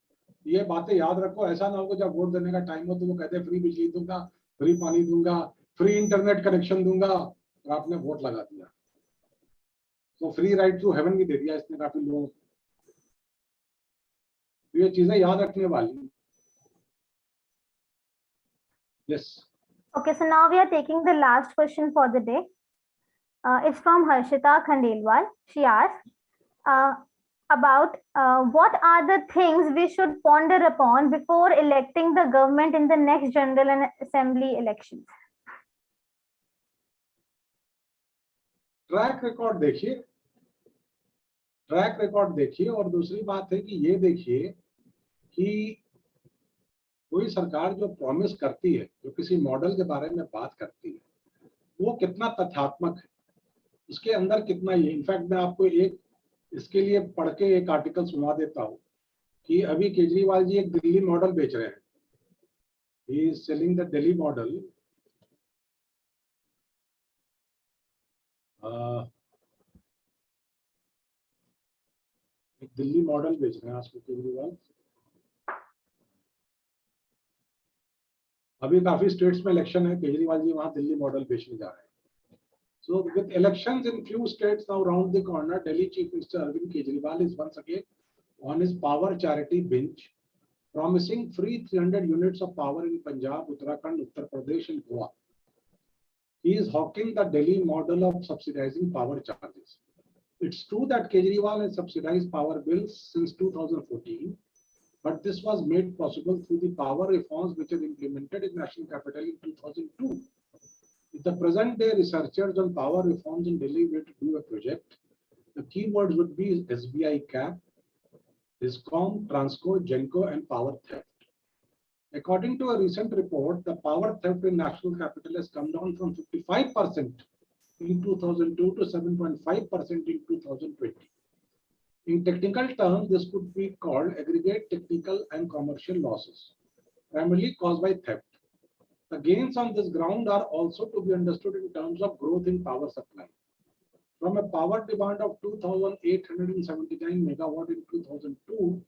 ये बातें याद रखो, ऐसा ना हो कि जब वोट देने का टाइम हो तो वो कहते हैं फ्री बिजली दूंगा, फ्री पानी दूंगा, फ्री इंटरनेट कनेक्शन दूंगा, और आपने वोट लगा दिया। तो फ्री राइट टू हेवन भी दे दिया इसने काफी लोगों को। तो ये चीजें याद रखने वाली। Yes. Okay, so now we are taking the last question for the day. It's from Harshita Khandelwal. She asked about what are the things we should ponder upon before electing the government in the next general and assembly elections. Track record देखिए, track record देखिए, और दूसरी बात है कि ये देखिए कि कोई सरकार जो प्रॉमिस करती है, जो किसी मॉडल के बारे में बात करती है, वो कितना तथ्यात्मक है, उसके अंदर कितना ये। इनफैक्ट मैं आपको एक इसके लिए पढ़ के एक आर्टिकल सुना देता हूँ कि अभी केजरीवाल जी एक दिल्ली मॉडल बेच रहे हैं। He is selling the Delhi model. एक दिल्ली मॉडल बेच रहे हैं आज के केजरीवाल। अभी काफी स्टेट्स में इलेक्शन है, केजरीवाल जी वहां दिल्ली मॉडल बेचने जा रहे हैं। So with elections in few states now round the corner, Delhi Chief Minister Arvind Kejriwal is once again on his power charity binge, promising free 300 units of power in Punjab, Uttarakhand, Uttar Pradesh, and Goa. He is hawking the Delhi model of subsidizing power charges. It's true that Kejriwal has subsidized power bills since 2014, but this was made possible through the power reforms which were implemented in National Capital in 2002. If the present day researchers on power reforms in Delhi were to do a project, the keywords would be SBI cap, Discom, Transco, Genco, and power theft. According to a recent report, the power theft in National Capital has come down from 55% in 2002 to 7.5% in 2020. In technical terms, this could be called aggregate technical and commercial losses, primarily caused by theft. The gains on this ground are also to be understood in terms of growth in power supply. From a power demand of 2,879 megawatt in 2002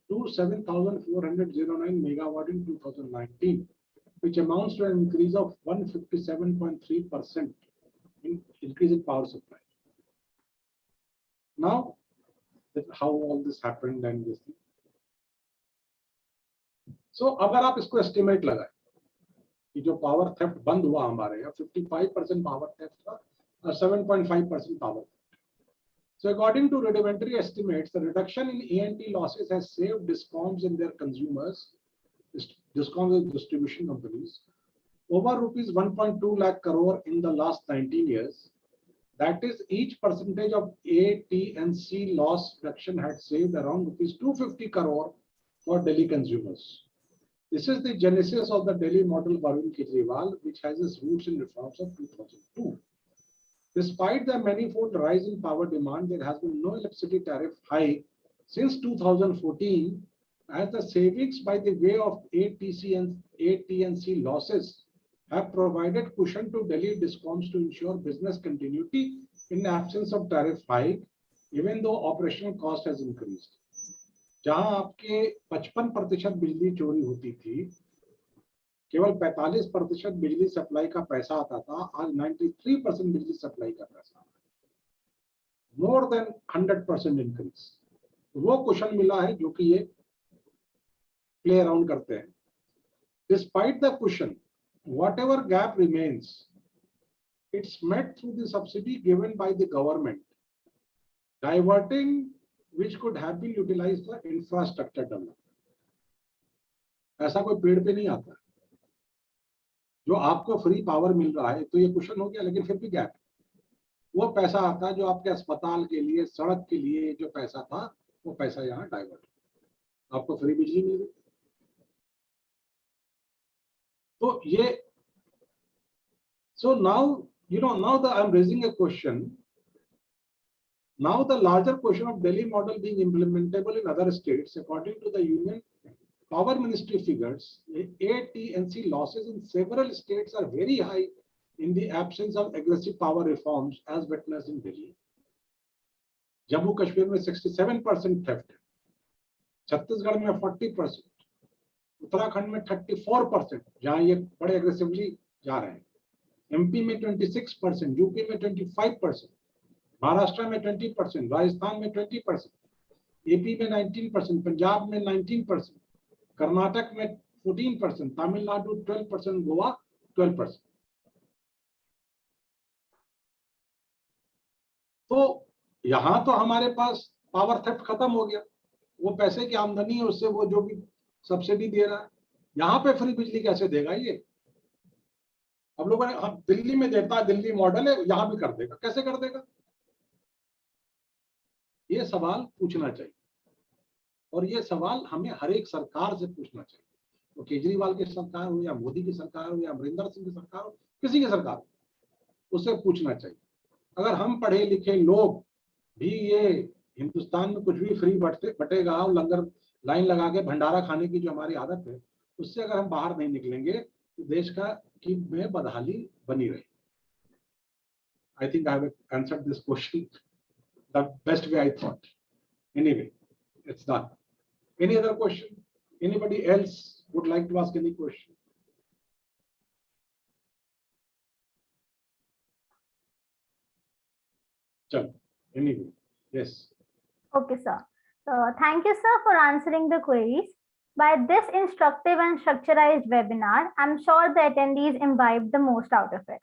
to 7,409 megawatt in 2019, which amounts to an increase of 157.3% in increase in power supply. Now, how all this happened and this thing. So, अगर आप इसको estimate लगाए कि जो power theft बंद हुआ हमारे यहाँ 55% power theft था और 7.5% power theft. So, according to rudimentary estimates, the reduction in E&T losses has saved discoms and their consumers, discoms and distribution companies, over rupees 1.2 lakh crore in the last 19 years. That is, each percentage of A, T, and C loss reduction had saved around rupees 250 crore for Delhi consumers. This is the genesis of the Delhi model of Arvind Kejriwal, which has its roots in reforms of 2002. Despite the manifold rise in power demand, there has been no electricity tariff hike since 2014, as the savings by the way of AT and C losses have provided cushion to Delhi discoms to ensure business continuity in absence of tariff hike, even though operational cost has increased. जहां आपके 55% बिजली चोरी होती थी, केवल 45% बिजली supply का पैसा आता था, आज 93% बिजली सप्लाई का पैसा आता है, मोर देन 100% इंक्रीज. वो क्वेश्चन मिला है जो कि ये प्ले अराउंड करते हैं. Despite the question, whatever gap remains, it's met through the subsidy given by the government, diverting which could have been utilized for infrastructure development. ऐसा कोई पेड़ पे नहीं आता जो आपको फ्री पावर मिल रहा है, तो ये क्वेश्चन हो गया, लेकिन फिर भी गैप. वो पैसा आता है जो आपके अस्पताल के लिए, सड़क के लिए जो पैसा था, वो पैसा यहाँ डाइवर्ट. आपको फ्री बिजली मिल रही. तो ये, so now, now that I'm raising a question, now the larger question of Delhi model being implementable in other states, according to the Union Power Ministry figures, AT&C losses in several states are very high in the absence of aggressive power reforms as witnessed in Delhi. Jammu Kashmir में 67% theft है, छत्तीसगढ़ में 40%, उत्तराखंड में 34%, जहां ये बड़े aggressively जा रहे हैं, एमपी में 26%, यूपी में 25%, महाराष्ट्र में 20%, राजस्थान में 20%, एपी में 19%, पंजाब में 19%, कर्नाटक में 14%, तमिलनाडु 12%, गोवा 12%. तो यहां तो हमारे पास पावर थेफ्ट खत्म हो गया, वो पैसे की आमदनी है, उससे वो जो भी सब्सिडी दे रहा है, यहाँ पे फ्री बिजली कैसे देगा ये? अब लोगों ने दिल्ली में देता है, दिल्ली मॉडल है, यहां भी कर देगा, कैसे कर देगा? ये सवाल पूछना चाहिए, और ये सवाल हमें हर एक सरकार से पूछना चाहिए. तो केजरीवाल की सरकार हो या मोदी की सरकार हो या अमरिंदर सिंह की सरकार हो, किसी की सरकार हो, उसे पूछना चाहिए. अगर हम पढ़े लिखे लोग भी ये हिंदुस्तान में कुछ भी फ्री बटेगा और लंगर लाइन लगा के भंडारा खाने की जो हमारी आदत है, उससे अगर हम बाहर नहीं निकलेंगे तो देश का की में बदहाली बनी रहेगी. I think I have answered this question the best way I thought. Anyway, it's done. Any other question? Anybody else would like to ask any question? Chal. Anyway, yes. Okay, sir. Thank you, sir, for answering the queries. By this instructive and structurized webinar, I'm sure the attendees imbibed the most out of it.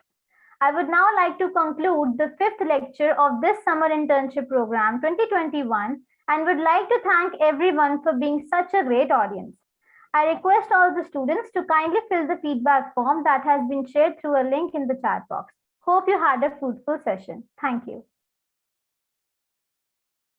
I would now like to conclude the 5th lecture of this summer internship program 2021 and would like to thank everyone for being such a great audience. I request all the students to kindly fill the feedback form that has been shared through a link in the chat box. Hope you had a fruitful session. Thank you.